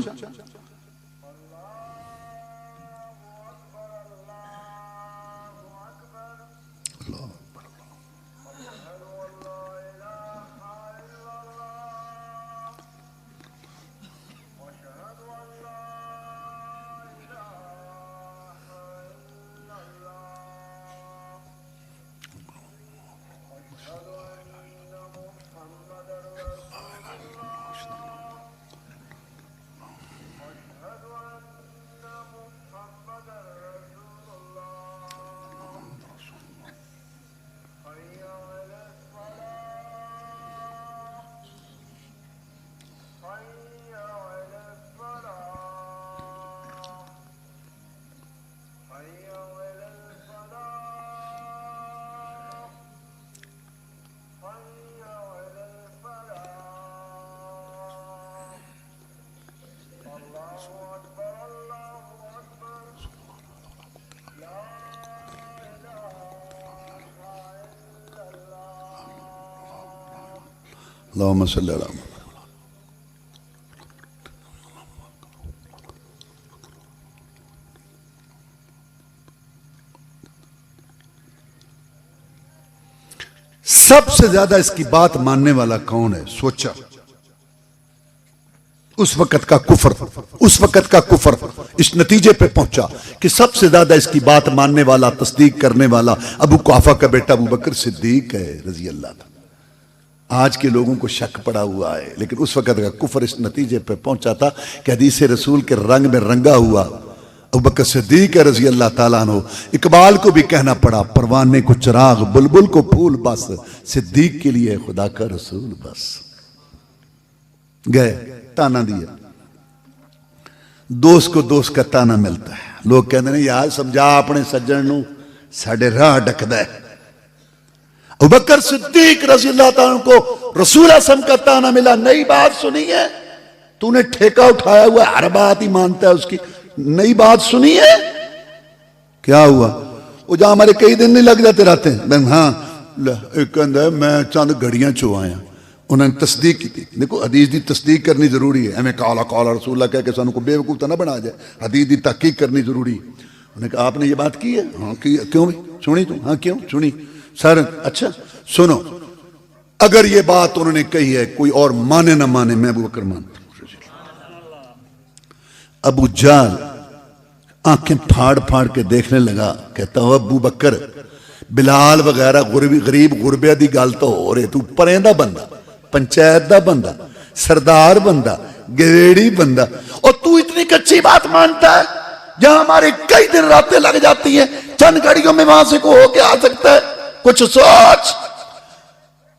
اللہم صلی اللہ علیہ وسلم۔ سب سے زیادہ اس کی بات ماننے والا کون ہے؟ سوچا اس وقت کا کفر اس نتیجے پہ پہنچا کہ سب سے زیادہ اس کی بات ماننے والا، تصدیق کرنے والا ابو قحافہ کا بیٹا ابو بکر صدیق ہے رضی اللہ عنہ۔ آج کے لوگوں کو شک پڑا ہوا ہے، لیکن اس وقت کا کفر اس نتیجے پہ پہنچا تھا کہ حدیث رسول کے رنگ میں رنگا ہوا ابو بکر صدیق ہے رضی اللہ تعالیٰ عنہ۔ اقبال کو بھی کہنا پڑا، پروانے کو چراغ، بلبل کو پھول بس، صدیق کے لیے خدا کا رسول بس۔ گئے تانا دیا، دوست کو دوست کا تانا ملتا ہے۔ لوگ کہتے ہیں یار سمجھا اپنے سجن نو، ساڈے راہ ڈکدا ہے۔ ابوبکر صدیق رضی اللہ تعالیٰ کو رسول اعظم کا تانا ملا، نئی بات سنی ہے تو نے ٹھیکہ اٹھایا ہوا، ہر بات ہی مانتا ہے اس کی، نئی بات سنی ہے؟ کیا ہوا؟ وہ جہاں ہمارے کئی دن نہیں لگ جاتے رہتے ہیں، ہاں ایک میں چند گھڑیاں چو آیا، انہوں نے تصدیق کی تھی۔ دیکھو حدیث دی تصدیق کرنی ضروری ہے، ہمیں قال رسول اللہ کہہ کے سانوں کو بے وقوف تو نہ بنا جائے، حدیث دی تحقیق کرنی ضروری ہے۔ انہوں نے کہا آپ نے یہ بات کی ہے؟ ہاں کی۔ کیوں بھائی سنی تو؟ ہاں کیوں سنی سر؟ اچھا سنو، اگر یہ بات انہوں نے کہی ہے کوئی اور مانے نہ مانے، میں ابو بکر مانتا ہوں۔ ابو جہل آنکھیں پھاڑ پھاڑ کے دیکھنے لگا، کہتا ہوں ابو بکر بلال وغیرہ غریب غربے دی گل تو ہو رہے، تو پرندہ بندہ، پنچایت دا بندہ، سردار بندہ، گویڑی بندہ، اور تو اتنی کچی بات مانتا ہے جہاں ہمارے کئی دن راتیں لگ جاتی ہیں، چند گھڑیوں میں وہاں سے کو ہو کے آ سکتا ہے، کچھ سوچ۔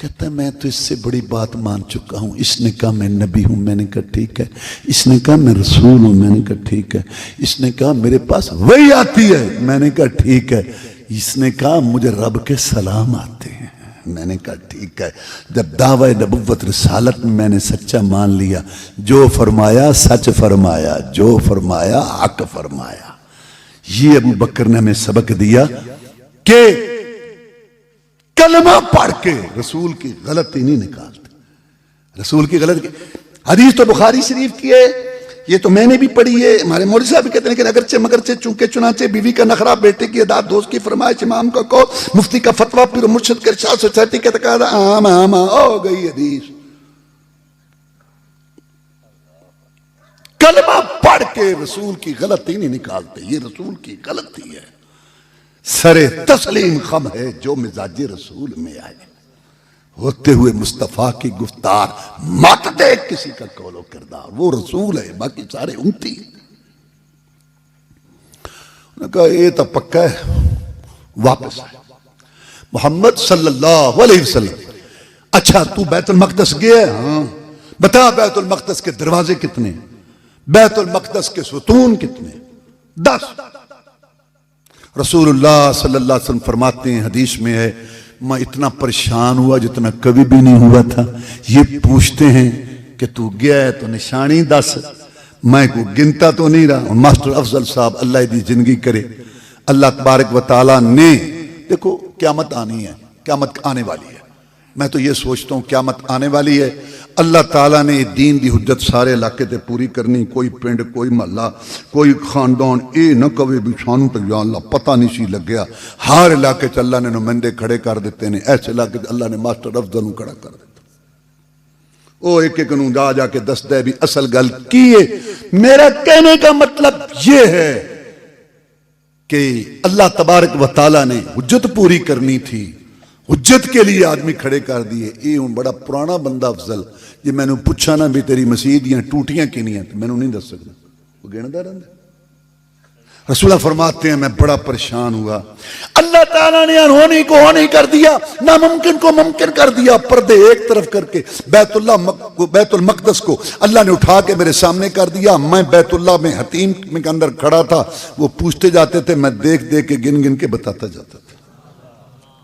کہتا ہے میں تو اس سے بڑی بات مان چکا ہوں، اس نے کہا میں نبی ہوں، میں نے کہا ٹھیک ہے، اس نے کہا میں رسول ہوں، میں نے کہا ٹھیک ہے، اس نے کہا میرے پاس وحی آتی ہے، میں نے کہا ٹھیک ہے، اس نے کہا مجھے رب کے سلام آتے ہیں، میں نے کہا ٹھیک ہے۔ جب دعوی نبوت رسالت میں نے سچا مان لیا، جو فرمایا سچ فرمایا، جو فرمایا حق فرمایا۔ یہ ابو بکر نے ہمیں سبق دیا کہ کلمہ پڑھ کے رسول کی غلطی نہیں نکالتے، رسول کی غلطی۔ حدیث تو بخاری شریف کی ہے، یہ تو میں نے بھی پڑھی ہے، ہمارے مولوی صاحب بھی کہتے ہیں کہ اگرچہ مگرچہ چونکہ چنانچہ بیوی کا نخرہ، بیٹے کی ادا، دوست کی فرمائش، امام کا قول، مفتی کا فتویٰ، پیر و مرشد کے ارشاد، سوسائٹی کا تقاضا، عام ہو گئی حدیث۔ کلمہ پڑھ کے رسول کی غلطی نہیں نکالتے، یہ رسول کی غلطی ہے۔ سر تسلیم خم ہے جو مزاج رسول میں آئے، ہوتے ہوئے مصطفیٰ کی گفتار مت دے کسی کا قول و کردار، وہ رسول ہے، باقی سارے امتی۔ انہوں نے کہا یہ تو پکا ہے، واپس آئے محمد صلی اللہ علیہ وسلم۔ اچھا تو بیت المقدس گیا ہے؟ ہاں۔ بتا بیت المقدس کے دروازے کتنے، بیت المقدس کے ستون کتنے؟ 10۔ رسول اللہ صلی اللہ علیہ وسلم فرماتے ہیں، حدیث میں ہے، میں اتنا پریشان ہوا جتنا کبھی بھی نہیں ہوا تھا۔ یہ پوچھتے ہیں کہ تو گیا ہے تو نشانی دس، میں کو گنتا تو نہیں رہا۔ ماسٹر افضل صاحب اللہ دی زندگی کرے، اللہ تبارک و تعالیٰ نے، دیکھو قیامت آنی ہے، قیامت آنے والی ہے، میں تو یہ سوچتا ہوں قیامت آنے والی ہے، اللہ تعالیٰ نے دین دی حجت سارے علاقے تے پوری کرنی، کوئی پنڈ، کوئی محلہ، کوئی خاندان اے نہ کبھی بھی سانوں تو یا اللہ پتہ نہیں سی لگ گیا، ہر علاقے چ اللہ نے نمائندے کھڑے کر دیتے ہیں، ایسے علاقے اللہ نے ماسٹر افضل کھڑا کر دیتا، وہ ایک ایک نوں جا کے دستا ہے بھی اصل گل کی ہے۔ میرا کہنے کا مطلب یہ ہے کہ اللہ تبارک و تعالیٰ نے حجت پوری کرنی تھی، حجت کے لیے آدمی کھڑے کر دیے۔ یہ ہوں بڑا پرانا بندہ افضل جی میں نے پوچھا نا بھی تیری مسیح دیاں ٹوٹیاں کنیاں تو میں نے نہیں دس سکتا، وہ گندا رہندا۔ رسول اللہ فرماتے ہیں میں بڑا پریشان ہوا، اللہ تعالیٰ نے انہونی کو ہونی کر دیا، ناممکن کو ممکن کر دیا، پردے ایک طرف کر کے بیت المقدس کو اللہ نے اٹھا کے میرے سامنے کر دیا۔ میں بیت اللہ میں حتیم کے اندر کھڑا تھا، وہ پوچھتے جاتے تھے، میں دیکھ دیکھ کے گن گن کے بتاتا جاتا تھا۔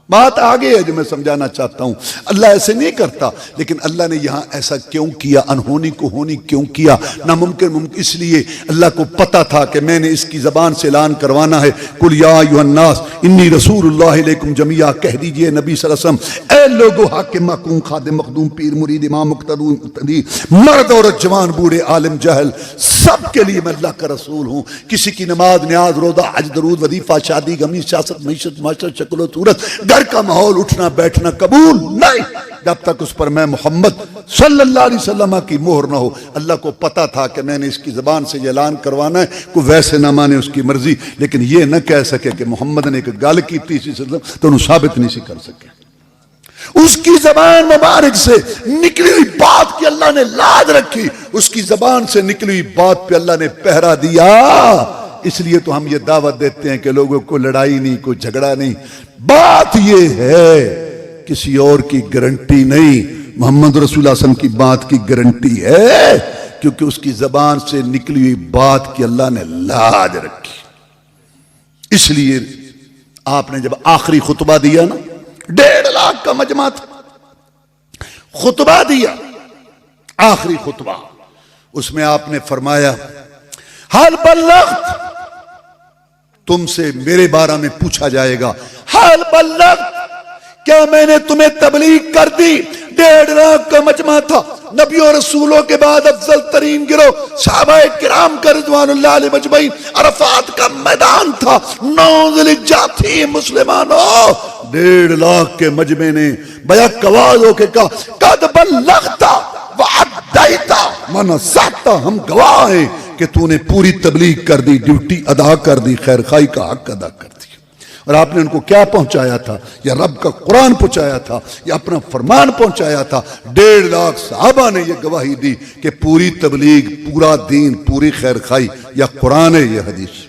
بات آگے ہے جو میں سمجھانا چاہتا ہوں، اللہ ایسے نہیں کرتا، لیکن اللہ نے یہاں ایسا کیوں کیا، انہونی کو ہونی کیوں کیا، ناممکن ممکن، اس لیے اللہ کو پتا تھا کہ میں نے اس کی زبان سے اعلان کروانا ہے، قل یا ایھا الناس انی رسول اللہ علیکم جمیعا، کہہ دیجئے نبی صلی اللہ علیہ وسلم، اے لوگو حاکم محکوم خادم مخدوم پیر مرید امام مقتدی، مرد عورت جوان بوڑھے عالم جاہل، سب کے لیے میں اللہ کا رسول ہوں۔ کسی کی نماز نیاز روزہ حج درود وظیفہ شادی غمی سیاست معیشت معاشرت شکل و صورت ڈر کا ماحول اٹھنا بیٹھنا قبول نہیں جب تک اس پر میں محمد صلی اللہ علیہ وسلم کی مہر نہ ہو. اللہ کو پتا تھا کہ میں نے اس کی زبان سے یہ اعلان کروانا ہے, کوئی ویسے نہ مانے اس کی مرضی, لیکن یہ نہ کہہ سکے کہ محمد نے ایک گل کی تھی تو انہوں ثابت نہیں سی کر سکے. اس کی زبان مبارک سے نکلی ہوئی بات کی اللہ نے لاج رکھی, اس کی زبان سے نکلی ہوئی بات پہ اللہ نے پہرا دیا. اس لیے تو ہم یہ دعوت دیتے ہیں کہ لوگوں کو لڑائی نہیں, کوئی جھگڑا نہیں. بات یہ ہے کسی اور کی گارنٹی نہیں, محمد رسول اللہ صلی اللہ علیہ وسلم کی بات کی گارنٹی ہے, کیونکہ اس کی زبان سے نکلی ہوئی بات کی اللہ نے لاج رکھی. اس لیے آپ نے جب آخری خطبہ دیا نا, 1.5 لاکھ کا مجمع تھا, خطبہ دیا آخری خطبہ, اس میں آپ نے فرمایا حال بلغت, تم سے میرے بارے میں پوچھا جائے گا, حال بلغت, کیا میں نے تمہیں تبلیغ کر دی؟ 1.5 لاکھ کا مجمع تھا, نبیوں رسولوں کے بعد افضل ترین گروہ صحابہ کرام کا رضوان اللہ علیہ مجمعین, عرفات کا میدان تھا, 9 ذوالحجہ تھی مسلمانوں. 1.5 لاکھ کے مجمع نے بیک آواز ہو کے کہا قد بلغتا وعدیتا ونصحتا, ہم گواہ ہیں کہ تو نے پوری تبلیغ کر دی, ڈیوٹی ادا کر دی, خیر خائی کا حق ادا کر دی. اور آپ نے ان کو کیا پہنچایا تھا؟ یا رب کا قرآن پہنچایا تھا, یا اپنا فرمان پہنچایا تھا. 1.5 لاکھ صحابہ نے یہ گواہی دی کہ پوری تبلیغ, پورا دین, پوری خیر خائی یا قرآن ہے یا حدیث.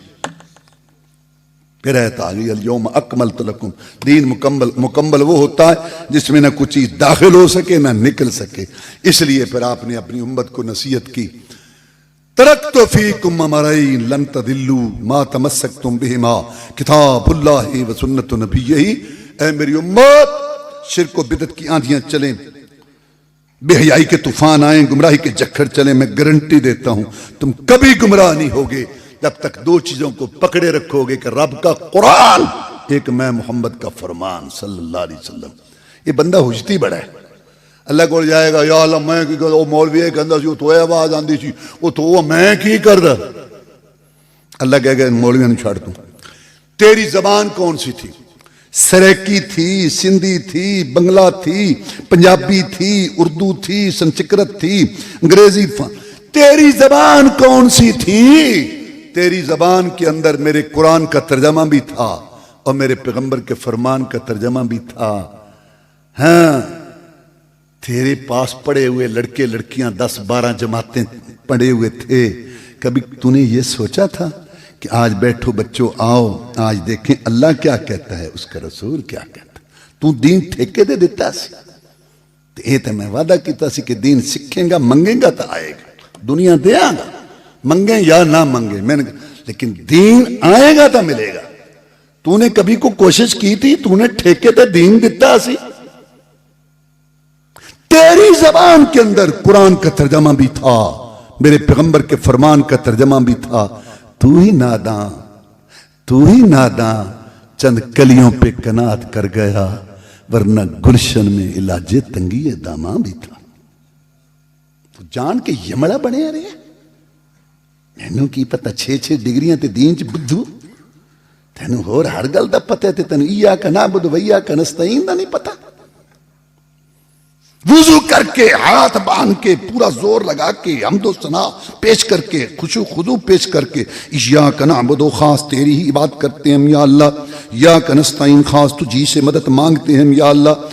پھر آیت آ گئی الیوم اکملت لکم, دین مکمل وہ ہوتا ہے جس میں نہ کچھ چیز داخل ہو سکے نہ نکل سکے. اس لیے پھر آپ نے اپنی امت کو نصیحت کی, ترکت فیکم امرین لن تضلوا ما تمسکتم بہما کتاب اللہ و سنت نبیہ. اے میری امت, شرک و بدعت کی آندھیاں چلیں, بے حیائی کے طوفان آئیں, گمراہی کے جکھڑ چلیں, میں گارنٹی دیتا ہوں تم کبھی گمراہ نہیں ہوگے جب تک 2 چیزوں کو پکڑے رکھو گے کہ رب کا قرآن, ایک میں محمد کا فرمان صلی اللہ علیہ وسلم. یہ بندہ حجتی بڑا ہے, اللہ کو جائے گا یا اللہ میں کی کردا, وہ مولوی کہندا سی تو آواز آندی سی, وہ تو میں کی کردا. اللہ کہے گا مولویاں نوں چھڑ دوں. تیری زبان کون سی تھی؟ سریکی تھی, سندھی تھی, بنگلہ تھی, پنجابی تھی, اردو تھی, سنسکرت تھی, انگریزی. تیری زبان کون سی تھی؟ تیری زبان کے اندر میرے قرآن کا ترجمہ بھی تھا اور میرے پیغمبر کے فرمان کا ترجمہ بھی تھا. ہاں, تیرے پاس پڑے ہوئے لڑکے لڑکیاں 10-12 جماعتیں پڑے ہوئے تھے. کبھی تو نے یہ سوچا تھا کہ آج بیٹھو بچوں, آؤ آج دیکھیں اللہ کیا کہتا ہے, اس کا رسول کیا کہتا ہے. تو دین ٹھیکے دے دیتا سی, یہ تو میں وعدہ کیتا سی کہ دین سکھیں گا, منگیں گا تو آئے گا, دنیا دے آگا, منگیں یا نہ منگیں, میں نے لیکن دین آئے گا تو ملے گا. تو نے کبھی کو کوشش کی تھی؟ تو نے ٹھیکے تے دین دیتا سی. تیری زبان کے اندر قرآن کا ترجمہ بھی تھا, میرے پیغمبر کے فرمان کا ترجمہ بھی تھا. تو ہی ناداں چند کلیوں پہ کنات کر گیا, ورنہ گلشن میں علاج تنگی داماں بھی تھا. تو جان کے یمڑا بنے رہے, مینوں کی پتہ 6 ڈگریاں تے دین چ بدھو, تینوں ہور ہر گل دا پتہ تے تینوں ایاک نعبد و ایاک نستعین دا نہیں پتہ. وضو کر کے, ہاتھ باندھ کے, پورا زور لگا کے, حمد و ثنا پیش کر کے, خشوع خضوع پیش کر کے, ایاک نعبد, خاص تیری ہی عبادت کرتے ہیں یا اللہ, ایاک نستعین, خاص تجھی سے مدد مانگتے ہیں یا اللہ.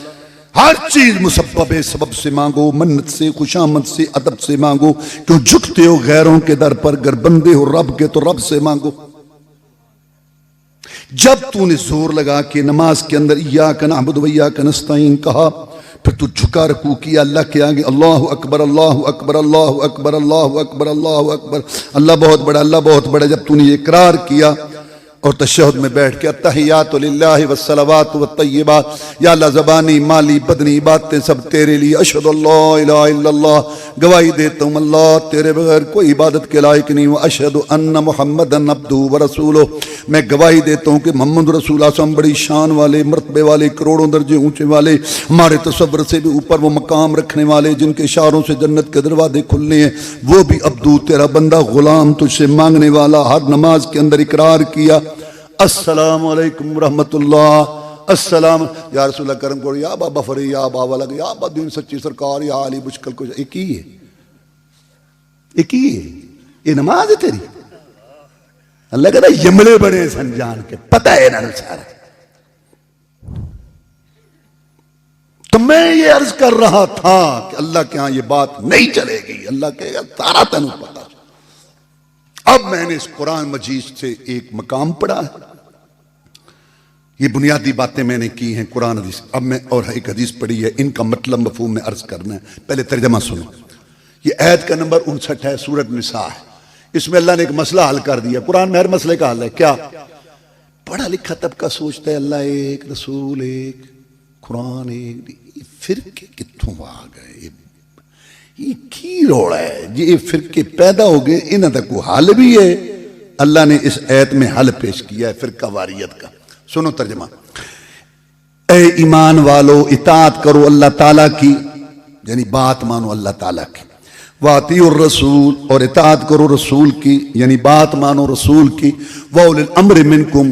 ہر چیز مسبب سبب سے مانگو, منت سے, خوشامد سے, ادب سے مانگو. کیوں جھکتے ہو غیروں کے در پر؟ گر بندے ہو رب کے تو رب سے مانگو. جب تو نے زور لگا کے نماز کے اندر ایاک نعبد و ایاک نستعین کہا, پھر تو جھکا رکوع کیا اللہ کے آگے, اللہ اکبر اللہ اکبر اللہ اکبر اللہ اکبر اللہ اکبر, اللہ بہت بڑا, اللہ بہت بڑا. جب تو نے یہ اقرار کیا اور تشہد میں بیٹھ کے التحیات للہ والصلوات والطیبات, یا اللہ زبانی مالی بدنی باتیں سب تیرے لیے, اشہد اللہ الہ الا اللہ, گواہی دیتا ہوں اللہ تیرے بغیر کوئی عبادت کے لائق نہیں, واشہد ان محمدًا عبدہ ورسولہ, میں گواہی دیتا ہوں کہ محمد رسول اللہ صلی اللہ علیہ وسلم بڑی شان والے, مرتبے والے, کروڑوں درجے اونچے والے, ہمارے تصور سے بھی اوپر وہ مقام رکھنے والے, جن کے اشاروں سے جنت کے دروازے کھلنے ہیں, وہ بھی عبدو, تیرا بندہ غلام, تجھ سے مانگنے والا. ہر نماز کے اندر اقرار کیا السلام علیکم ورحمت اللہ, السلام یا رسول اللہ کرم کرو، یا بابا فری، یا بابا لگ، یا بابا دین سچی سرکار، یا علی مشکل کو، ایک ہی ہے، ایک ہی ہے، یہ نماز ہے تیری؟ اللہ کہتا ہے یملے بڑے سن جان کے، پتہ ہے نا سارا۔ تو میں یہ عرض کر رہا تھا کہ اللہ کے ہاں یہ بات نہیں چلے گی، اللہ کہے گا سارا تنو پتا۔ اب میں نے اس قرآن مجید سے ایک مقام پڑھا ہے، یہ بنیادی باتیں میں نے کی ہیں قرآن حدیث، اب میں اور ایک حدیث پڑھی ہے، ان کا مطلب مفہوم میں عرض کرنا ہے۔ پہلے ترجمہ سنو، یہ آیت کا نمبر 59 ہے، سورۃ نساء ہے۔ اس میں اللہ نے ایک مسئلہ حل کر دیا، قرآن میں ہر مسئلے کا حل ہے۔ کیا؟ پڑھا لکھا طبقہ سوچتا ہے اللہ ایک، رسول ایک، قرآن ایک، یہ فرقے کتوں آ گئے، یہ کی روڑا ہے، یہ فرقے پیدا ہو گئے، انہاں تک کو حل بھی ہے۔ اللہ نے اس آیت میں حل پیش کیا ہے فرقہ واریت کا۔ سنو ترجمہ، اے ایمان والو اطاعت کرو اللہ تعالیٰ کی، یعنی بات مانو اللہ تعالیٰ کی، وَأَطِيعُوا الرَّسُولَ، اور اطاعت کرو رسول کی، یعنی بات مانو رسول کی، وَأُولِي الْأَمْرِ مِنْكُمْ،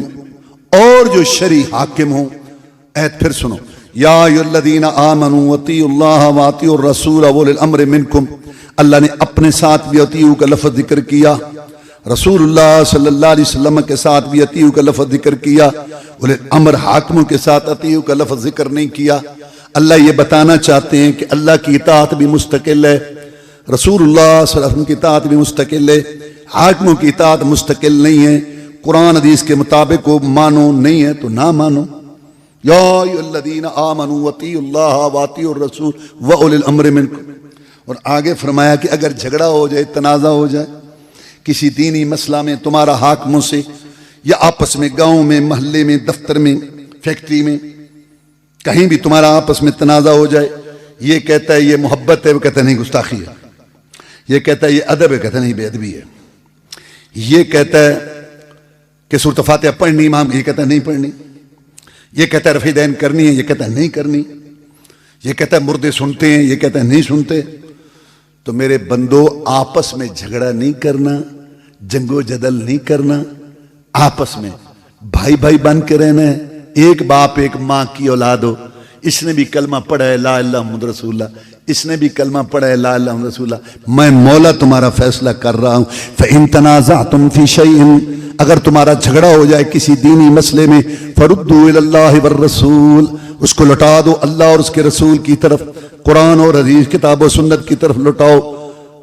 اور جو شرعی حاکم ہوں۔ آیت پھر سنو، یا ایھا الذین آمنوا اطیعوا اللہ واطیعوا الرسول وأولی الامر منکم، اللہ نے اپنے ساتھ بھی اطیعوا کا لفظ ذکر کیا، رسول اللہ صلی اللہ علیہ وسلم کے ساتھ بھی اطیعوا کا لفظ ذکر کیا، اولی الامر حاکموں کے ساتھ اطیعوا کا لفظ ذکر نہیں کیا۔ اللہ یہ بتانا چاہتے ہیں کہ اللہ کی اطاعت بھی مستقل ہے، رسول اللہ صلی اللہ علیہ وسلم کی اطاعت بھی مستقل ہے، حاکموں کی اطاعت مستقل نہیں ہے، قرآن حدیث کے مطابق وہ مانو، نہیں ہے تو نہ مانو۔ یا ایھا الذین آمنوا اطیعوا اللہ واطیعوا الرسول واولی الامر منکم، اور آگے فرمایا کہ اگر جھگڑا ہو جائے، تنازع ہو جائے کسی دینی مسئلہ میں تمہارا حاکموں سے، یا آپس میں گاؤں میں، محلے میں، دفتر میں، فیکٹری میں، کہیں بھی تمہارا آپس میں تنازع ہو جائے، یہ کہتا ہے یہ محبت ہے، وہ کہتا ہے نہیں گستاخی ہے، یہ کہتا ہے یہ ادب ہے، کہتا ہے نہیں بے ادبی ہے، یہ کہتا ہے کہ سورۃ فاتحہ پڑھنی امام، یہ کہتا ہے نہیں پڑھنی، یہ کہتا ہے رفع دین کرنی ہے، یہ کہتا ہے نہیں کرنی، یہ کہتا ہے مردے سنتے ہیں، یہ کہتا ہے نہیں سنتے۔ تو میرے بندو، آپس میں جھگڑا نہیں کرنا، جنگ و جدل نہیں کرنا، آپس میں بھائی بھائی بن کے رہنا ہے۔ ایک باپ ایک ماں کی اولاد ہو، اس نے بھی کلمہ پڑھا ہے لا الہ الا محمد رسول اللہ، اس نے بھی کلمہ پڑھا ہے لا الہ الا محمد رسول اللہ، میں مولا تمہارا فیصلہ کر رہا ہوں۔ فَإِن تَنَازَعْتُمْ فِي شَيْءٍ، اگر تمہارا جھگڑا ہو جائے کسی دینی مسئلے میں، فَرُدُّوا إِلَى اللَّهِ وَالرَّسُولِ، اس کو لٹا دو اللہ اور اس کے رسول کی طرف، قرآن اور حدیث کتاب و سنت کی طرف لٹاؤ۔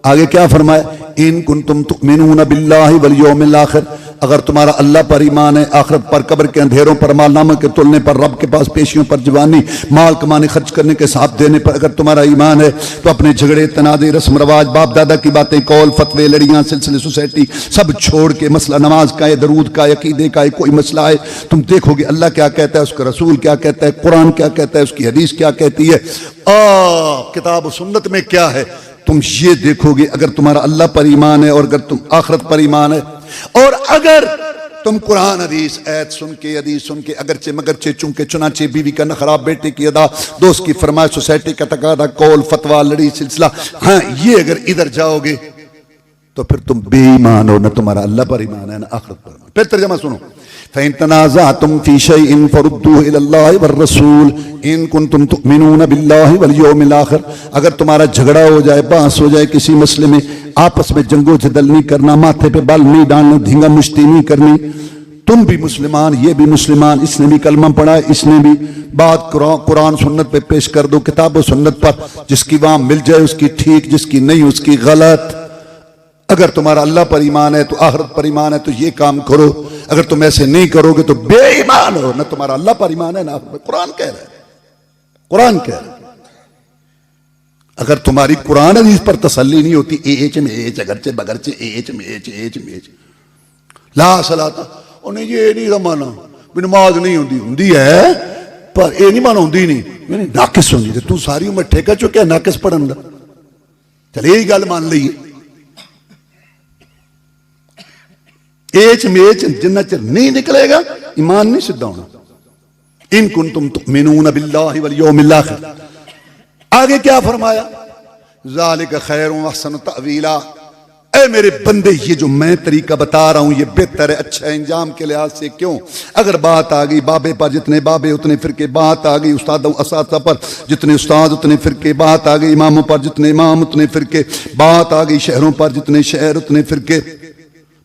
آگے کیا فرمایا؟ ان کنتم تؤمنون باللہ والیوم الآخر، اگر تمہارا اللہ پر ایمان ہے، آخرت پر، قبر کے اندھیروں پر، مال نامہ کے تلنے پر، رب کے پاس پیشیوں پر، جوانی مال کمانے خرچ کرنے کے ساتھ دینے پر اگر تمہارا ایمان ہے، تو اپنے جھگڑے، تنازع، رسم رواج، باپ دادا کی باتیں، قول فتوے، لڑیاں، سلسلے، سوسائٹی، سب چھوڑ کے مسئلہ نماز کا ہے، درود کا، عقیدے کا ہے، کوئی مسئلہ ہے، تم دیکھو گے اللہ کیا کہتا ہے، اس کا رسول کیا کہتا ہے، قرآن کیا کہتا ہے، اس کی حدیث کیا کہتی ہے، کتاب و سنت میں کیا ہے، تم یہ دیکھو گے اگر تمہارا اللہ پر ایمان ہے اور اگر تم آخرت پر ایمان ہے، اور اگر تم قرآن حدیث، آیت سن کے، حدیث سن کے، اگرچہ مگرچہ چونکہ چنانچہ، بیوی کا نخرا، بیٹے کی ادا، دوست کی فرمائش، سوسائٹی کا تقاضا، قول فتویٰ، لڑی، سلسلہ، ہاں یہ اگر ادھر جاؤ گے تو پھر تم بے ایمان ہو، نہ تمہارا اللہ پر ایمان ہے نہ آخرت پر ایمان۔ پھر ترجمہ سنو، فَإِن تَنَازَعْتُمْ فِي شَيْءٍ فَرُدُّوهُ إِلَى اللَّهِ وَالرَّسُولِ إِن كُنتُمْ تُؤْمِنُونَ بِاللَّهِ وَالْيَوْمِ الْآخِرِ، اگر تمہارا جھگڑا ہو جائے، بحث ہو جائے کسی مسئلے میں، آپس میں جنگ و جدل نہیں کرنا، ماتھے پہ بال نہیں ڈالنا، دھینگا مشتی نہیں کرنی، تم بھی مسلمان، یہ بھی مسلمان، اس نے بھی کلمہ پڑھا ہے، اس نے بھی، بات قرآن سنت پہ پیش کر دو، کتاب و سنت پر، جس کی وہاں مل جائے اس کی ٹھیک، جس کی نہیں اس کی غلط۔ اگر تمہارا اللہ پر ایمان ہے تو آخرت پر ایمان ہے تو یہ کام کرو، اگر تم ایسے نہیں کرو گے تو بے ایمان ہو، نہ تمہارا اللہ پر ایمان ہے نہ آخرت پر۔ قرآن کہہ رہا ہے، قرآن کہہ رہا ہے۔ اگر تمہاری قرآن حدیث پر تسلی نہیں ہوتی، ایچ میں ایچ، اگرچہ بگرچہ، ایچ میں ایچ، ایچ میں ایچ، لا صلاۃ، انہیں یہ نہیں مانا نماز نہیں ہوندی ہے، پر یہ نہیں مانا ہوندی نہیں، یعنی ناقص ہوندی، تو ساری عمر ٹھیکہ چکے ناقص پڑھن دا، چل یہی گل مان لئیے۔ ایچ میچ جنہ چر نہیں نکلے گا ایمان نہیں سدھا ہونا۔ ان کنتم تؤمنون باللہ والیوم الآخر، آگے کیا فرمایا؟ ذالک خیر و احسن تأویلا، اے میرے بندے یہ جو میں طریقہ بتا رہا ہوں یہ بہتر ہے اچھا ہے انجام کے لحاظ سے. کیوں؟ اگر بات آ گئی بابے پر جتنے بابے اتنے فرقے، بات آ گئی استادوں اساتذہ پر جتنے استاد اتنے فرقے، بات آ گئی اماموں پر جتنے امام اتنے فرقے، بات آ گئی شہروں پر جتنے شہر اتنے فرقے،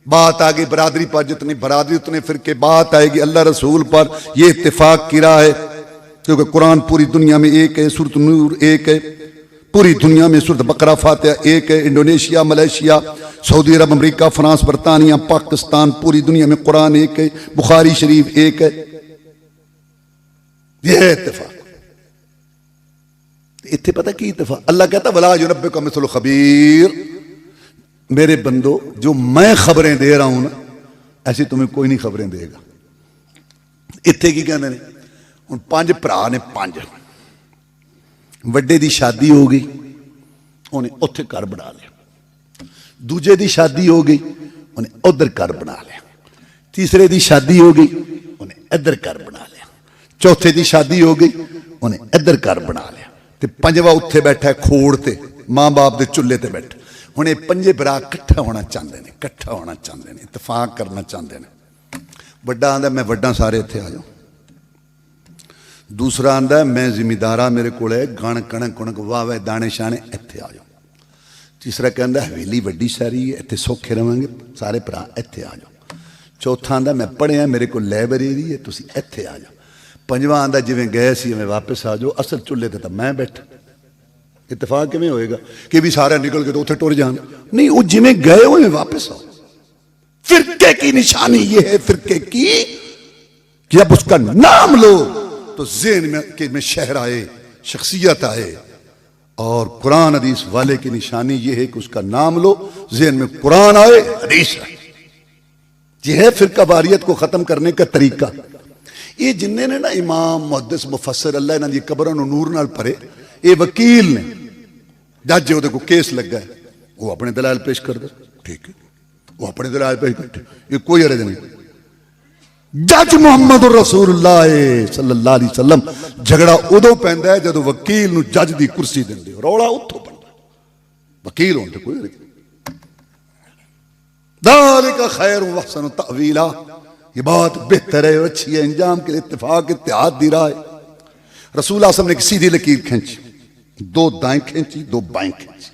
بات آ گئی برادری پر جتنی برادری اتنے فرقے، بات آئے گی اللہ رسول پر. یہ اتفاق کی راہ ہے کیونکہ قرآن پوری دنیا میں ایک ہے، سورۃ نور ایک ہے، پوری دنیا میں سورۃ بقرہ فاتحہ ایک ہے. انڈونیشیا، ملیشیا، سعودی عرب، امریکہ، فرانس، برطانیہ، پاکستان، پوری دنیا میں قرآن ایک ہے، بخاری شریف ایک ہے. یہ ہے اتفاق. اتنے پتہ کی اتفاق؟ اللہ کہتا ولا ينبئك مثل خبیر. میرے بندو جو میں خبریں دے رہا ہوں نا ایسی تمہیں کوئی نہیں خبریں دے گا. اتنے کی کہنے ہوں 5 بھرا نے، 5 وڈے دی شادی ہو گئی انہیں اتنے گھر بنا لیا، دوجے دی شادی ہو گئی انہیں ادھر گھر بنا لیا، تیسرے دی شادی ہو گئی انہیں ادھر گھر بنا لیا، چوتھے دی شادی ہو گئی انہیں ادھر گھر بنا لیا، تے پنجواں اتنے بیٹھا ہے کھوڑ تے ماں باپ دے چولہے تے بیٹھا. ہوں یہ 5 برا کٹھا ہونا چاہتے ہیں، کٹھا ہونا چاہتے ہیں، اتفاق کرنا چاہتے ہیں. بڑا آندا میں وڈا سارے اتنے آ جاؤ، دوسرا آندا میں ذمہ دارا میرے کو گن کنک کنک واہ واہ دانے شانے اتنے آ جاؤ، تیسرا کہندا حویلی وڈی ساری ہے اتنے سوکھے رہے سارے بھرا اتنے آ جاؤ، چوتھا آندا میں پڑھیا میرے کو لائبریری ہے تسی اتنے آ جاؤ، پنجواں آندا جویں گئے سی میں واپس آ جاؤ، اصل چولہے تے تو میں بیٹھا. اتفاق کیویں ہوئے گا کہ بھی سارے نکل کے تو اتنے ٹر جان؟ نہیں، وہ جویں گئے ہوئے واپس آؤ. فرقے کی نشانی یہ ہے فرقے کی کہ جب اس کا نام لو تو ذہن میں شہر آئے، شخصیت آئے. اور قرآن حدیث والے کی نشانی یہ ہے کہ اس کا نام لو ذہن میں قرآن آئے، حدیث آئے. یہ ہے فرقہ واریت کو ختم کرنے کا طریقہ. یہ جننے نے نا امام محدث مفسر اللہ انہاں دی قبراں نوں نور نال بھرے، یہ وکیل نے جج وہ کو کیس لگا ہے وہ اپنے دلائل پیش کر دے، ٹھیک ہے وہ اپنے دلائل پیش کرتے، یہ کوئی عرض نہیں. جج محمد رسول اللہ صلی اللہ علیہ وسلم جھگڑا ادو پیندا ہے جدو وکیل نو جج دی کرسی دیندے، رولا اتھوں پیندا. وکیل ہون تے کوئی عرض نہیں. ذالک خیر و احسن تأویلا، یہ بات بہتر ہے اچھی ہے انجام کے اتفاق اتحاد دی راہ ہے. رسول اللہ صلی اللہ علیہ وسلم نے ایک سیدھی لکیر کھینچی، 2 دائیں کھینچی 2 بائیں کھینچی،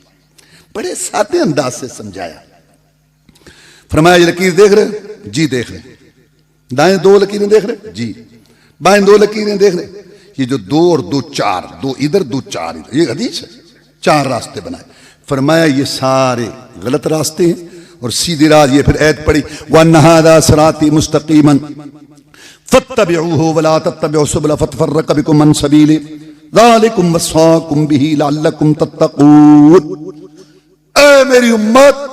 بڑے سادے انداز سے سمجھایا. فرمایا یہ لکیر دیکھ رہے؟ جی دیکھ رہے. دائیں 2 لکیریں دیکھ رہے؟ جی. بائیں 2 لکیریں دیکھ رہے؟ یہ جو 2 اور 2 4، 2 ادھر 2 4 ادھر، یہ حدیث ہے. 4 راستے بنائے. فرمایا یہ سارے غلط راستے ہیں اور سیدھی راہ. یہ پھر عید پڑی وَأَنَّ هَذَا صِرَاطِي مُسْتَقِيمًا فَاتَّبِعُوهُ وَلَا تَتَّبِعُوا السُّبُلَ فَتَفَرَّقَ بِكُمْ عَنْ سَبِيلِهِ ذَلِكُمْ وَصَّاكُمْ بِهِ لَعَلَّكُمْ تَتَّقُونَ. اے میری امت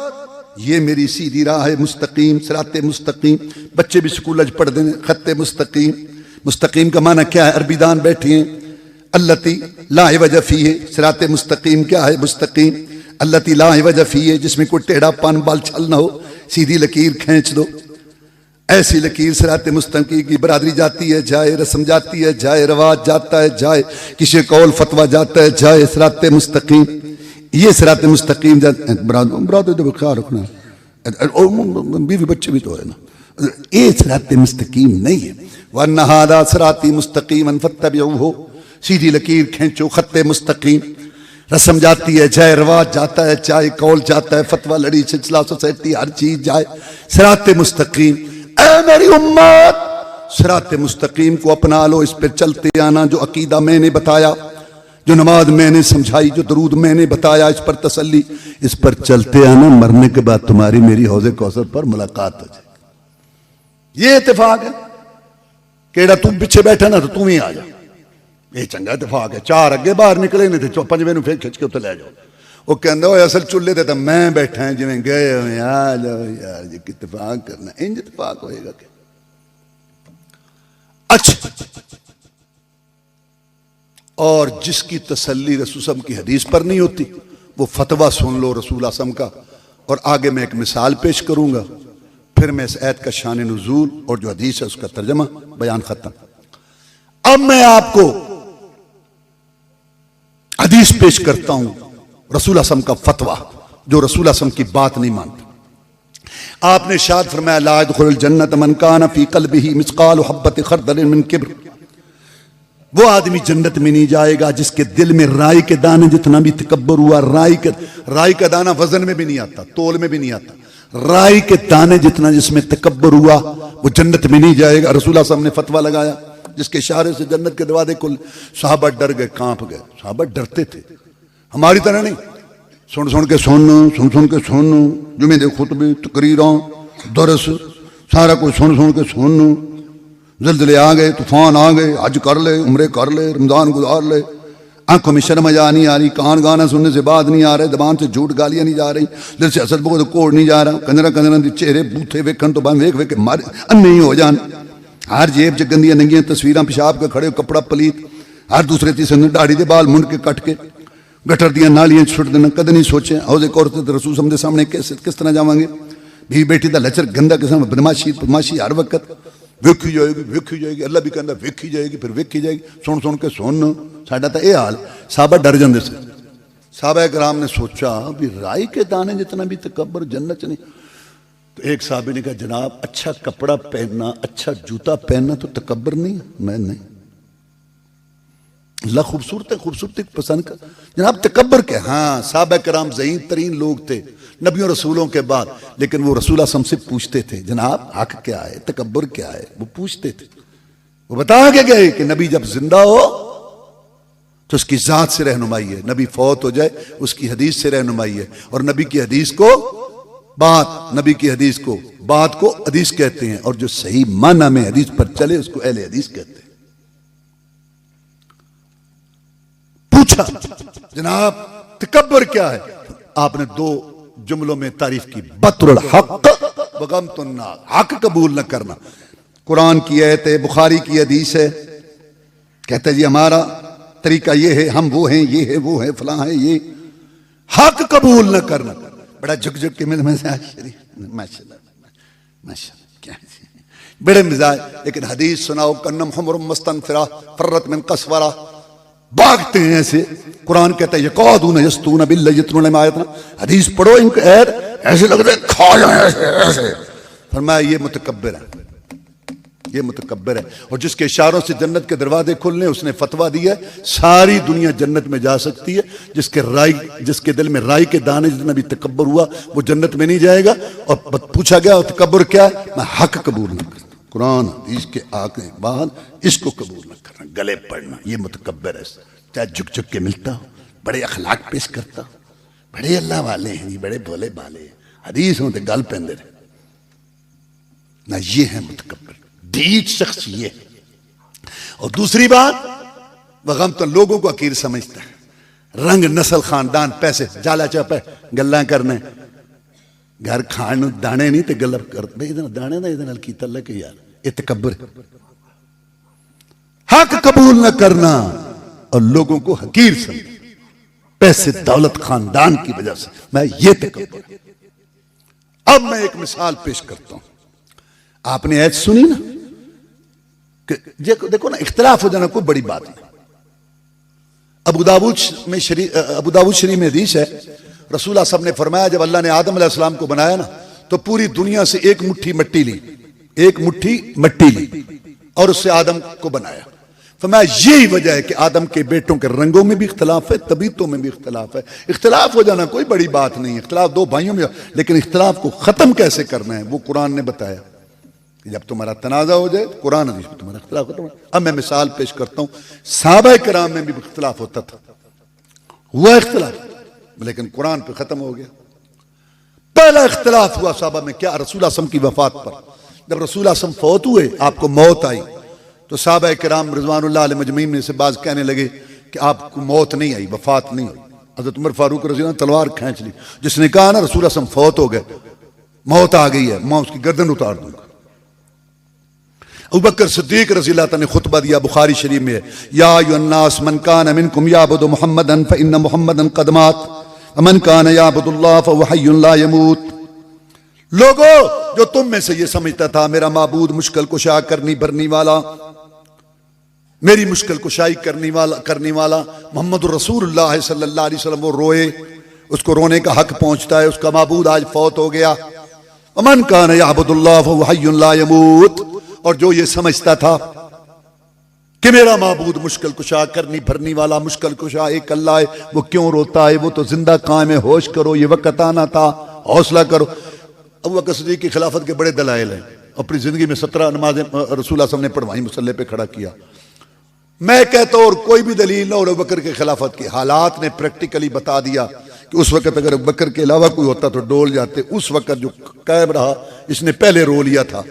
یہ میری سیدھی راہ ہے، مستقیم صراط مستقیم. بچے بھی سکول اج پڑھ دیں خط مستقیم. مستقیم کا معنی کیا ہے؟ عربی دان بیٹھے ہیں. التی لا عوج فیہ، صراط مستقیم کیا ہے؟ مستقیم التی لا عوج فیہ، جس میں کوئی ٹیڑھا پن بال چھل نہ ہو، سیدھی لکیر کھینچ دو. ایسی لکیر صراط مستقیم کی برادری جاتی ہے جائے، رسم جاتی ہے جائے، رواج جاتا ہے جائے، کسی قول فتویٰ جاتا ہے جائے. صراط مستقیم یہ صراط مستقیم. برادر تو خیال رکھنا، بیوی بچے بھی تو ہے نا. یہ صراط مستقیم نہیں ہے. وَأَنَّ هَذَا صِرَاطِي مُسْتَقِيمًا فَاتَّبِعُوهُ، سیدھی لکیر کھینچو. خط مستقیم، رسم جاتی ہے جائے، رواج جاتا ہے جائے، قول جاتا ہے، فتویٰ لڑی سلسلہ سوسائٹی ہر چیز جائے. صراط مستقیم. اے میری امت صراط مستقیم کو اپنا لو، اس پر چلتے آنا. جو عقیدہ میں نے بتایا، جو نماز میں نے سمجھائی، جو درود میں نے بتایا، اس پر تسلی، اس پر چلتے آنا. مرنے کے بعد تمہاری میری حوض کوثر پر ملاقات ہو جائے. یہ اتفاق ہے. کیڑا تم پیچھے بیٹھا نا تو تم ہی آ جا، یہ چنگا اتفاق ہے. 4 اگے باہر نکلے نہیں تھے، 5ویں نو پھر کھچ کے اتنے لے جاؤ. وہ کہندے ہوئے اصل چولہے تے تو میں بیٹھا ہیں جویں گئے ہوئے. آ جاؤ یار، یہ اتفاق کرنا انج اتفاق ہوئے گا کہ اچھا. اور جس کی تسلی رسول صلی اللہ علیہ وسلم کی حدیث پر نہیں ہوتی وہ فتویٰ سن لو رسول اللہ صلی اللہ علیہ وسلم کا. اور آگے میں ایک مثال پیش کروں گا، پھر میں اس آیت کا شان نزول اور جو حدیث ہے اس کا ترجمہ بیان ختم. اب میں آپ کو حدیث پیش کرتا ہوں رسول اللہ صلی اللہ علیہ وسلم کا فتویٰ. جو رسول اللہ صلی اللہ علیہ وسلم کی بات نہیں مانتا. آپ نے ارشاد فرمایا لا يدخل الجنت من کان فی قلبہ مثقال حبۃ خردل من کبر. وہ آدمی جنت میں نہیں جائے گا جس کے دل میں رائی کے دانے جتنا بھی تکبر ہوا. رائی کا دانہ وزن میں بھی نہیں آتا, تول میں بھی نہیں آتا. رائی کے دانے جتنا جس میں تکبر ہوا وہ جنت میں نہیں جائے گا. رسول اللہ صلی اللہ علیہ وسلم نے فتویٰ لگایا جس کے اشارے سے جنت کے دروازے کھل. صحابہ ڈر گئے, کانپ گئے. صحابہ ڈرتے تھے, ہماری طرح نہیں. سن کے سن, جمعے دے خطبے, تقریراں, درس, سارا کچھ سن کے سن. زلزلے آ گئے, طوفان آ گئے, حج کر لے, عمرے کر لے, رمضان گزار لے. آنکھوں میں شرم حیا نہیں آ رہی, کان گانا سننے سے بات نہیں آ رہے, زبان سے جھوٹ گالیاں نہیں جا رہی, دل سے حسد بغض کوڑ نہیں جا رہا. کنجرا دی چہرے بوتھے ویکھن تو بعد ویکھ مارے انے ہی ہو جان. ہر جیب چ گندیاں ننگیاں تصویراں پیشاب کے کھڑے, کپڑا پلیت, ہر دوسرے تیسرے داڑھی دے بال منڈ کے کٹ کے گٹر دیاں نالیاں چھٹ دینا. کدے نہیں سوچے حوض عورت رسول صلی سامنے کس طرح جاواں گے. بیوی بیٹی دا لچر گندا قسم بدماشی ہر وقت ویکھی جائے گی. اللہ بھی کہندا ویکھی جائے گی, پھر ویکھی جائے گی. سن کے سن. ساڈا تا اے حال. صحابہ ڈر جاندے سے. صحابہ کرام نے سوچا بھی رائی کے دانے جتنا بھی تکبر جنت چ نہیں. تو ایک صحابی نے کہا جناب اچھا کپڑا پہننا, اچھا جوتا پہننا تو تکبر نہیں. میں نہیں, اللہ خوبصورتی پسند کر. جناب تکبر کیا؟ ہاں صحابہ کرام ذہین ترین لوگ تھے نبیوں رسولوں کے بعد, لیکن وہ رسول اللہ صلی اللہ علیہ وسلم سے پوچھتے تھے جناب حق کیا ہے, تکبر کیا ہے. وہ پوچھتے تھے, وہ بتا کے گئے کہ نبی جب زندہ ہو تو اس کی ذات سے رہنمائی ہے, نبی فوت ہو جائے اس کی حدیث سے رہنمائی ہے. اور نبی کی حدیث کو بات کو حدیث کہتے ہیں, اور جو صحیح معنی میں حدیث پر چلے اس کو اہل حدیث کہتے ہیں. پوچھا جناب تکبر کیا ہے؟ آپ نے دو جملوں میں تعریف کی, بطر الحق وغمط الناس. حق قبول نہ کرنا. قرآن کی آیت ہے, بخاری کی حدیث ہے, کہتا ہے جی ہمارا طریقہ یہ ہے, ہم وہ ہیں, یہ ہے, وہ ہے, فلاں ہے, یہ. حق قبول نہ کرنا. بڑا جھک کے میں سے ماشاءاللہ کیا بڑے مزاج. لیکن حدیث سناؤ کنم حمر مستنفرہ فرت من قسورہ, بھاگتے ہیں ایسے. قرآن کہتا ہے یقعدون یسطون باللیل یتلون آیاتنا. حدیث پڑھو ان کو ایسے لگتا ہے کھا جائیں ایسے. فرمایا یہ متکبر ہے, یہ متکبر ہے. اور جس کے اشاروں سے جنت کے دروازے کھلنے اس نے فتویٰ دیا ہے ساری دنیا جنت میں جا سکتی ہے. جس کے دل میں رائی کے دانے جتنا بھی تکبر ہوا وہ جنت میں نہیں جائے گا. اور پوچھا گیا تکبر کیا ہے؟ میں حق قبول نہ کرتا. قرآن حدیث کے آگے بعد اس کو قبول نہ کرنا, گلے پڑنا, یہ متکبر ہے. چاہے جھک کے ملتا ہو, بڑے اخلاق پیش کرتا ہو, بڑے اللہ والے ہیں, بڑے بھولے بھالے ہیں, حدیث ہوں تو گل پہندے رہے نہ. یہ ہے متکبر, ڈھیٹ شخص یہ ہے. اور دوسری بات وغم تو لوگوں کو حقیر سمجھتا ہے. رنگ نسل خاندان پیسے جالا چاپے گلاں کرنے, گھر کھان دانے نہیں تے گلا کر دانے نہ ادھر کی تلہ کے یار. یہ تکبر ہے. حق قبول نہ کرنا اور لوگوں کو حقیر سمجھنا پیسے دولت خاندان کی وجہ سے, میں یہ تکبر. اب میں ایک مثال پیش کرتا ہوں. آپ نے ایت سنی نا کہ دیکھو نا اختلاف ہو جانا کوئی بڑی بات نہیں. ابو داؤد شریف میں حدیث ہے رسول اللہ صلی اللہ علیہ وسلم نے فرمایا جب اللہ نے آدم علیہ السلام کو بنایا نا تو پوری دنیا سے ایک مٹھی مٹی لی اور اس سے آدم کو بنایا. فرمایا یہی وجہ ہے کہ آدم کے بیٹوں کے رنگوں میں بھی اختلاف ہے, طبیعتوں میں بھی اختلاف ہے. اختلاف ہو جانا کوئی بڑی بات نہیں, اختلاف دو بھائیوں میں, لیکن اختلاف کو ختم کیسے کرنا ہے وہ قرآن نے بتایا. جب تمہارا تنازع ہو جائے قرآن حدیث میں تمہارا اختلاف ختم. اب میں مثال پیش کرتا ہوں. صحابہ کرام میں بھی اختلاف ہوتا تھا, ہوا اختلاف, لیکن قرآن پہ ختم ہو گیا. پہلا اختلاف ہوا صحابہ میں کیا؟ رسول اللہ صلی اللہ علیہ وسلم کی وفات پر. جب رسول اللہ صلی اللہ علیہ وسلم فوت ہوئے, آپ کو موت آئی, تو صحابہ کرام رضوان اللہ علیہ مجمعین میں سے بعض کہنے لگے کہ آپ کو موت نہیں آئی, وفات نہیں ہوئی. حضرت عمر فاروق رضی اللہ عنہ تلوار کھینچ لی. جس نے کہا نا رسول اللہ صلی اللہ علیہ وسلم فوت ہو گئے, موت آ گئی ہے, میں اس کی گردن اتار دوں گا. ابوبکر صدیق رضی اللہ عنہ نے خطبہ دیا, بخاری شریف میں ہے, یا ایھا الناس من کان منکم یعبد محمدا فإن محمدا قد مات ومن کان یعبد اللہ فهو حی لا يموت. لوگو جو تم میں سے یہ سمجھتا تھا میرا معبود مشکل کشا کرنی بھرنی والا, میری مشکل کشائی کرنے والا محمد رسول اللہ صلی اللہ علیہ وسلم وہ روئے, اس کو رونے کا حق پہنچتا ہے، اس کا معبود آج فوت ہو گیا. ومن کان یعبد اللہ فہو حی لا یموت. اور جو یہ سمجھتا تھا کہ میرا معبود مشکل کشا، کرنی بھرنی والا مشکل کشا ایک اللہ ہے، وہ کیوں روتا ہے، وہ تو زندہ قائم ہے، ہوش کرو، یہ وقت آنا تھا، حوصلہ کرو. ابو بکر صدیق کی خلافت کے بڑے دلائل ہیں. اپنی زندگی میں 17 نمازیں رسول اللہ صلی اللہ علیہ وسلم نے پڑھوائی، مصلی پہ کھڑا کیا. میں کہتا ہوں اور کوئی بھی دلیل نہ ہو ابو بکر کی خلافت کی، حالات نے پریکٹیکلی بتا دیا کہ اس وقت اگر ابو بکر کے علاوہ کوئی ہوتا تو ڈول جاتے. اس وقت جو قائم رہا، اس نے پہلے رو لیا تھا.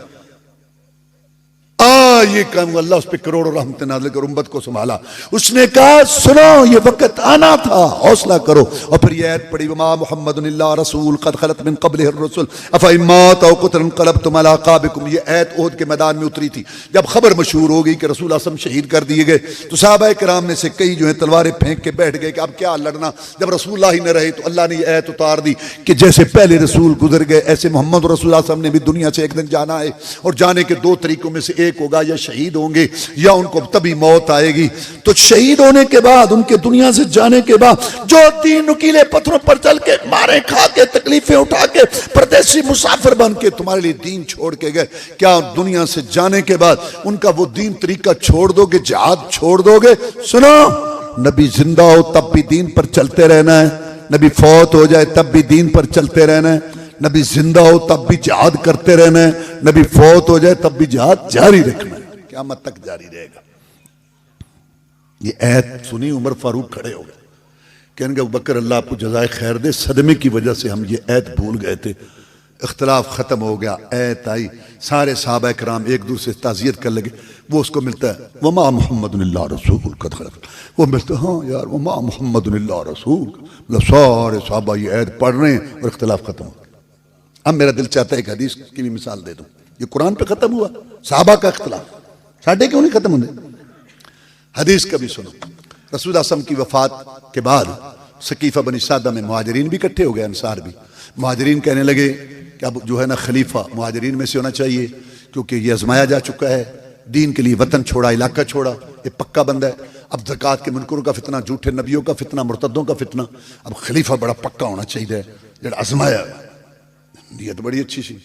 یہ کام اللہ اس پہ کروڑوں رحمت نازل کر امت کو سنبھالا. اس نے کہا سنو یہ وقت آنا تھا، حوصلہ کرو. اور پھر یہ آیت پڑھی وما محمد الا رسول قد خلت من قبلہ الرسل افئن مات او قتل انقلبتم علی اعقابکم. یہ آیت احد کے میدان میں اتری تھی. جب خبر مشہور ہو گئی کہ رسول اللہ صلی اللہ علیہ وسلم شہید کر دیے گئے تو صحابہ کرام میں سے کئی جو ہیں تلواریں پھینک کے بیٹھ گئے کہ اب کیا لڑنا. جب رسول اللہ ہی نہ رہے تو اللہ نے یہ آیت اتار دی کہ جیسے پہلے رسول گزر گئے ایسے محمد رسول اللہ صلی اللہ علیہ وسلم نے بھی دنیا سے ایک دن جانا ہے، اور جانے کے دو طریقوں میں سے ایک ہوگا، یا شہید ہوں گے یا ان کو تبھی موت آئے گی. تو شہید ہونے کے بعد، ان کے دنیا سے جانے کے بعد جو دین نکیلے پتھروں پر چل کے، مارے کھا کے، تکلیفیں اٹھا کے، پردیسی مسافر بن کے تمہارے لیے دین چھوڑ کے گئے، کیا دنیا سے جانے کے بعد ان کا وہ دین طریقہ چھوڑ دو گے، جہاد چھوڑ دو گے؟ سنو، نبی زندہ ہو تب بھی دین پر چلتے رہنا ہے، نبی فوت ہو جائے تب بھی دین پر چلتے رہنا ہے، نبی زندہ ہو تب بھی جہاد کرتے رہنا ہے، نبی فوت ہو جائے تب بھی جہاد جاری رکھنا ہے، قیامت تک جاری رہے گا. یہ آیت سنی عمر فاروق کھڑے ہو گئے، کہنے گے ابوبکر اللہ آپ کو جزائے خیر دے، صدمے کی وجہ سے ہم یہ آیت بھول گئے تھے. اختلاف ختم ہو گیا، آیت آئی، سارے صحابہ کرام ایک دوسرے سے تعزیت کر لگے. وہ اس کو ملتا ہے وما محمد الا رسول قد خلت، وہ ملتا ہے ہاں یار وما محمد الا رسول. سارے صحابہ یہ آیت پڑھ رہے ہیں اور اختلاف ختم ہو گیا. اب میرا دل چاہتا ہے ایک حدیث کی بھی مثال دے دوں. یہ قرآن پہ ختم ہوا، صحابہ کا اختلاف، ساڈے کیوں نہیں ختم ہونے؟ حدیث کا بھی سنو. رسول اللہ صلی اللہ علیہ وسلم کی وفات کے بعد سقیفہ بنی سعدہ میں مہاجرین بھی اکٹھے ہو گئے، انصار بھی. مہاجرین کہنے لگے کہ اب جو ہے نا خلیفہ مہاجرین میں سے ہونا چاہیے، کیونکہ یہ آزمایا جا چکا ہے، دین کے لیے وطن چھوڑا، علاقہ چھوڑا، یہ پکا بندہ ہے. اب زکوٰۃ کے منکروں کا فتنہ، جھوٹے نبیوں کا فتنہ، مرتدوں کا فتنہ، اب خلیفہ بڑا پکا ہونا چاہیے جڑا آزمایا. نیت بڑی اچھی سی.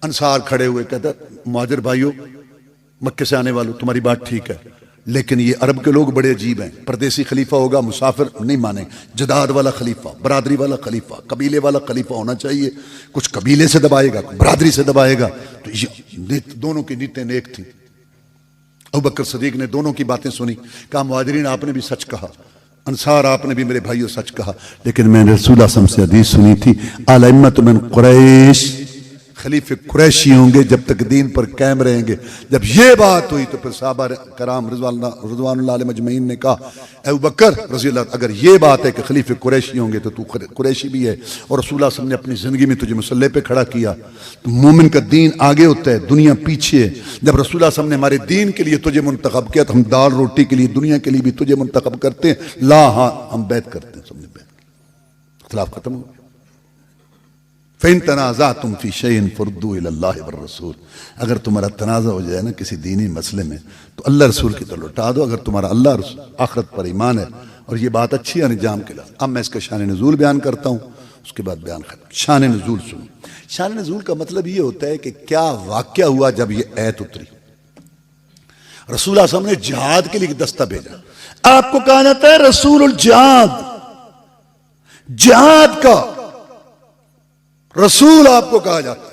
انصار کھڑے ہوئے، کہتا مہاجر بھائیو، مکے سے آنے والوں، تمہاری بات ٹھیک ہے، لیکن یہ عرب کے لوگ بڑے عجیب ہیں. پردیسی خلیفہ ہوگا، مسافر نہیں مانے، جداد والا خلیفہ، برادری والا خلیفہ، قبیلے والا خلیفہ ہونا چاہیے. کچھ قبیلے سے دبائے گا، برادری سے دبائے گا. تو یہ دونوں کی نیتیں نیک تھیں. ابوبکر صدیق نے دونوں کی باتیں سنی، کہا مہاجرین آپ نے بھی سچ کہا، انصار آپ نے بھی میرے بھائیوں سچ کہا، لیکن میں نے رسول اللہ صلی اللہ علیہ وسلم سے حدیث سنی تھی الائمۃ من قریش، خلیفے قریشی ہوں گے جب تک دین پر قائم رہیں گے. جب یہ بات ہوئی تو پھر صحابہ کرام رضوان اللہ علیہ مجمعین نے کہا اے ابوبکر رضی اللہ، اگر یہ بات ہے کہ خلیفے قریشی ہوں گے تو قریشی بھی ہے، اور رسول اللہ صلی اللہ علیہ وسلم نے اپنی زندگی میں تجھے مصلی پہ کھڑا کیا. تو مومن کا دین آگے ہوتا ہے، دنیا پیچھے ہے. جب رسول اللہ صلی اللہ علیہ وسلم نے ہمارے دین کے لیے تجھے منتخب کیا تو ہم دال روٹی کے لیے، دنیا کے لیے بھی تجھے منتخب کرتے ہیں. لا ہاں ہم بیعت کرتے ہیں، سب نے بیعت کی، اختلاف ختم ہو گیا. فَإِن تَنَازَعْتُمْ فِي شَيْءٍ فَرُدُّوهُ إِلَى اللَّهِ وَالرَّسُولِ. اگر تمہارا تنازع ہو جائے نا کسی دینی مسئلے میں تو اللہ رسول کی طرف لوٹا دو. اگر تمہارا اللہ رسول آخرت پر ایمان ہے اور یہ بات اچھی ہے انجام کے لئے. اب میں اس کا شان نزول بیان کرتا ہوں، اس کے بعد بیان ختم. شان نزول سنو. شان نزول کا مطلب یہ ہوتا ہے کہ کیا واقعہ ہوا جب یہ آیت اتری. رسول اللہ صلی اللہ علیہ وسلم نے جہاد کے لیے دستہ بھیجا. آپ کو کہا جاتا ہے رسول الجہاد، جہاد کا رسول آپ کو کہا جاتا ہے.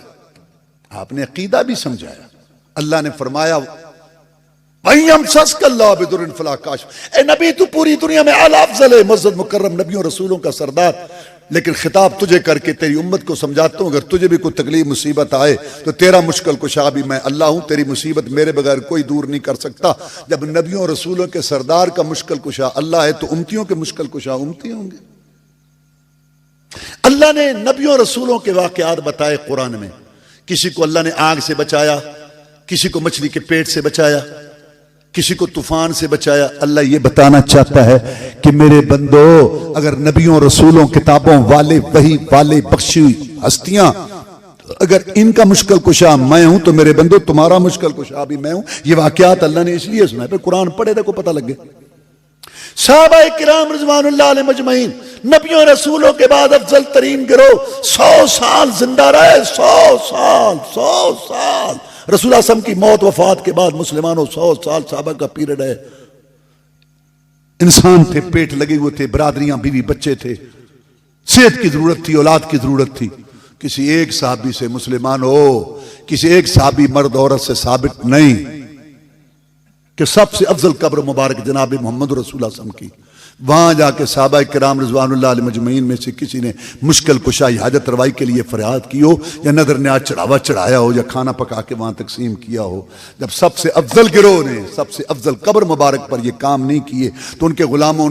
آپ نے عقیدہ بھی سمجھایا. اللہ نے فرمایا وَيَمْسَسْكَ اللَّهُ بِضُرٍّ فَلَا كَاشِفَ. اے نبی تو پوری دنیا میں اعلی افضل ہے، معزز مکرم نبیوں رسولوں کا سردار، لیکن خطاب تجھے کر کے تیری امت کو سمجھاتا ہوں اگر تجھے بھی کوئی تکلیف مصیبت آئے تو تیرا مشکل کشا بھی میں اللہ ہوں. تیری مصیبت میرے بغیر کوئی دور نہیں کر سکتا. جب نبیوں رسولوں کے سردار کا مشکل کشا اللہ ہے تو امتیوں کے مشکل کشا امتی ہوں گے. اللہ نے نبیوں رسولوں کے واقعات بتائے قرآن میں. کسی کو اللہ نے آگ سے بچایا، کسی کو مچھلی کے پیٹ سے بچایا، کسی کو طوفان سے بچایا. اللہ یہ بتانا چاہتا ہے کہ میرے بندو اگر نبیوں رسولوں کتابوں والے وحی والے بخشی ہستیاں اگر ان کا مشکل کشا میں ہوں تو میرے بندو تمہارا مشکل کشا بھی میں ہوں. یہ واقعات اللہ نے اس لیے سنا ہے. پھر قرآن پڑھے تو کو پتہ لگ گئے. صحابہ کرام رضوان اللہ علیہ مجمعین نبیوں رسولوں کے بعد افضل ترین گروہ 100 سال زندہ رہے. 100 سال رسول اللہ صلی اللہ علیہ وسلم کی موت وفات کے بعد مسلمانوں 100 سال صحابہ کا پیریڈ ہے. انسان تھے, پیٹ لگے ہوئے تھے, برادریاں, بیوی بچے تھے, صحت کی ضرورت تھی, اولاد کی ضرورت تھی. کسی ایک صحابی سے مسلمان ہو, کسی ایک صحابی مرد عورت سے ثابت نہیں کہ سب سے افضل قبر مبارک جناب محمد رسول اللہ صلی اللہ علیہ وسلم کی. وہاں جا کے صحابہ کرام رضوان اللہ علیہ مجمعین میں سے کسی نے مشکل کشائی حاجت روائی کے لیے فریاد کی ہو, یا نظر نیاز چڑھاوا چڑھایا ہو, یا کھانا پکا کے وہاں تقسیم کیا ہو. جب سب سے افضل گروہ نے سب سے افضل قبر مبارک پر یہ کام نہیں کیے تو ان کے غلاموں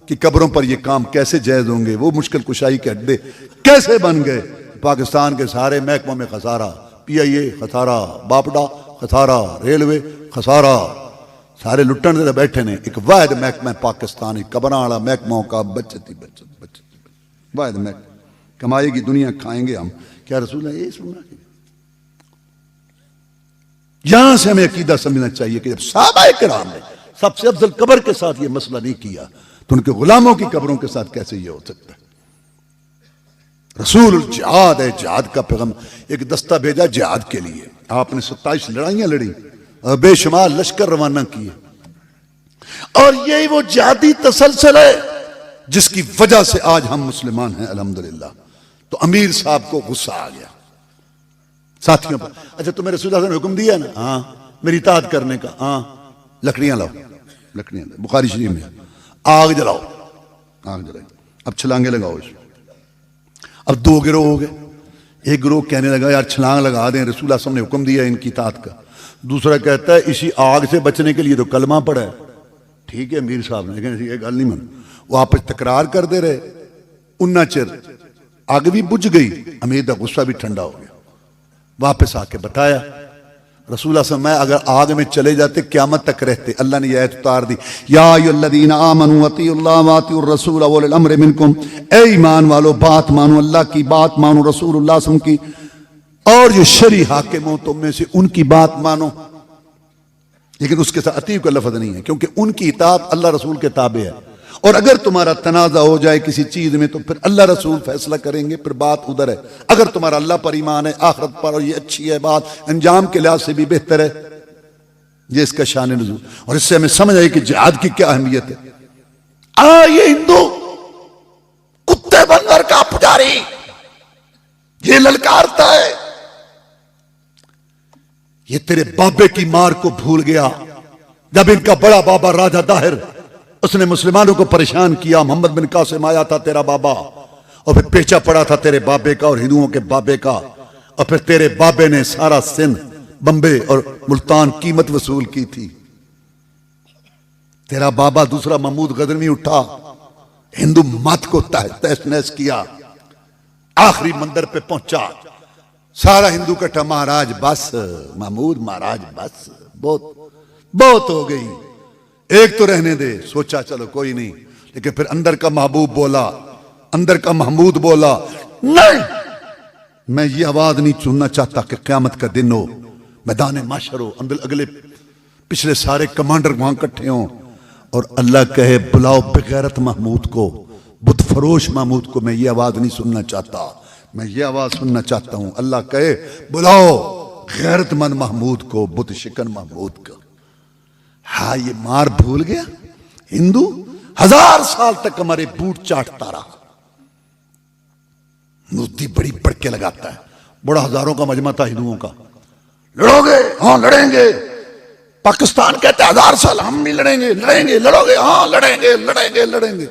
کی قبروں پر یہ کام کیسے جائز ہوں گے؟ وہ مشکل کشائی کے اڈے کیسے بن گئے؟ پاکستان کے سارے محکموں میں خسارہ, PIA خسارہ, باپڈا خسارہ, ریلوے خسارہ, سارے لٹن سے بیٹھے نے. ایک واحد محکمہ پاکستانی قبراں والا محکموں کا بچت واحد محکمہ کمائے گی دنیا, کھائیں گے ہم. کیا رسول اللہ یہ سننا ہے؟ یہاں سے ہمیں عقیدہ سمجھنا چاہیے کہ جب صحابہ کرام نے سب سے افضل قبر کے ساتھ یہ مسئلہ نہیں کیا تو ان کے غلاموں کی قبروں کے ساتھ کیسے یہ ہو سکتا ہے؟ رسول الجہاد ہے, جہاد کا پیغام. ایک دستہ بھیجا جہاد کے لیے, آپ نے 27 لڑائیاں لڑی اور بے شمار لشکر روانہ کیے, اور یہی وہ جہادی تسلسل ہے جس کی وجہ سے آج ہم مسلمان ہیں الحمدللہ. تو امیر صاحب کو غصہ آ گیا ساتھیوں پر. اچھا تمہیں رسول اللہ نے حکم دیا نا, ہاں, میری اطاعت کرنے کا, ہاں, لکڑیاں لاؤ. بخاری شریف میں آگ جلاؤ, آگ جلائی, اب چھلانگے لگاؤ. اب 2 گروہ ہو گئے. ایک گروہ کہنے لگا یار چھلانگ لگا دیں, رسول اللہ صلی اللہ علیہ وسلم نے حکم دیا ان کی اطاعت کا. دوسرا کہتا ہے اسی آگ سے بچنے کے لیے تو کلمہ پڑھا ہے. ٹھیک ہے امیر صاحب نے, لیکن یہ گل نہیں من. وہ آپس تکرار کرتے رہے. اننا چر آگ بھی بجھ گئی, امیر کا غصہ بھی ٹھنڈا ہو گیا. واپس آ کے بتایا رسول اللہ صلی اللہ علیہ وسلم, اگر آگ میں چلے جاتے قیامت تک رہتے. اللہ نے یہ آیت اتار دی, یا ایھا الذین آمنوا اطیعوا اللہ واطیعوا الرسول واولی الامر منکم, اے ایمان والو بات مانو, اللہ کی بات مانو, رسول اللہ صلی اللہ علیہ وسلم کی, اور جو شرعی حاکم ہو تم میں سے ان کی بات مانو. لیکن اس کے ساتھ اطیع کا لفظ نہیں ہے, کیونکہ ان کی اطاعت اللہ رسول کے تابع ہے. اور اگر تمہارا تنازع ہو جائے کسی چیز میں تو پھر اللہ رسول فیصلہ کریں گے, پھر بات ادھر ہے. اگر تمہارا اللہ پر ایمان ہے, آخرت پر, اور یہ اچھی ہے بات, انجام کے لحاظ سے بھی بہتر ہے. یہ اس کا شان نزول. اور اس سے ہمیں سمجھ آئی کہ جہاد کی کیا اہمیت ہے. یہ ہندو کتے بندر کا پجاری یہ للکارتا ہے, یہ تیرے بابے کی مار کو بھول گیا. جب ان کا بڑا بابا راجہ داہر, اس نے مسلمانوں کو پریشان کیا, محمد بن قاسم آیا تھا تیرا بابا, اور پھر پیچھا پڑا تھا تیرے بابے کا اور ہندوؤں کے بابے کا, اور پھر تیرے بابے نے سارا سندھ, بمبے اور ملتان قیمت وصول کی تھی. تیرا بابا دوسرا محمود غزنوی اٹھا, ہندو مت کو تہس نہس کیا, آخری مندر پہ پہنچا, سارا ہندو کٹھا, مہاراج بس, محمود مہاراج بس, بہت ہو گئی, ایک تو رہنے دے. سوچا چلو کوئی نہیں, لیکن پھر اندر کا محبوب بولا, اندر کا محمود بولا, نہیں, میں یہ آواز نہیں سننا چاہتا کہ قیامت کا دن ہو, میدان محشر ہو, اندر اگلے پچھلے سارے کمانڈر وہاں کٹھے ہوں, اور اللہ کہے بلاؤ بغیرت محمود کو, بت فروش محمود کو. میں یہ آواز نہیں سننا چاہتا, میں یہ آواز سننا چاہتا ہوں. اللہ کہے بلاؤ غیرت مند محمود کو, بت شکن محمود کو. ہاں یہ مار بھول گیا. ہندو 1000 سال تک ہمارے بوٹ چاٹتا رہا. مودی بڑی بڑکے لگاتا ہے, بڑا ہزاروں کا مجمع تھا ہندوؤں کا. لڑو گے؟ ہاں لڑیں گے. پاکستان کہتے ہیں 1000 سال ہم بھی لڑیں گے. لڑو گے؟ ہاں لڑیں گے.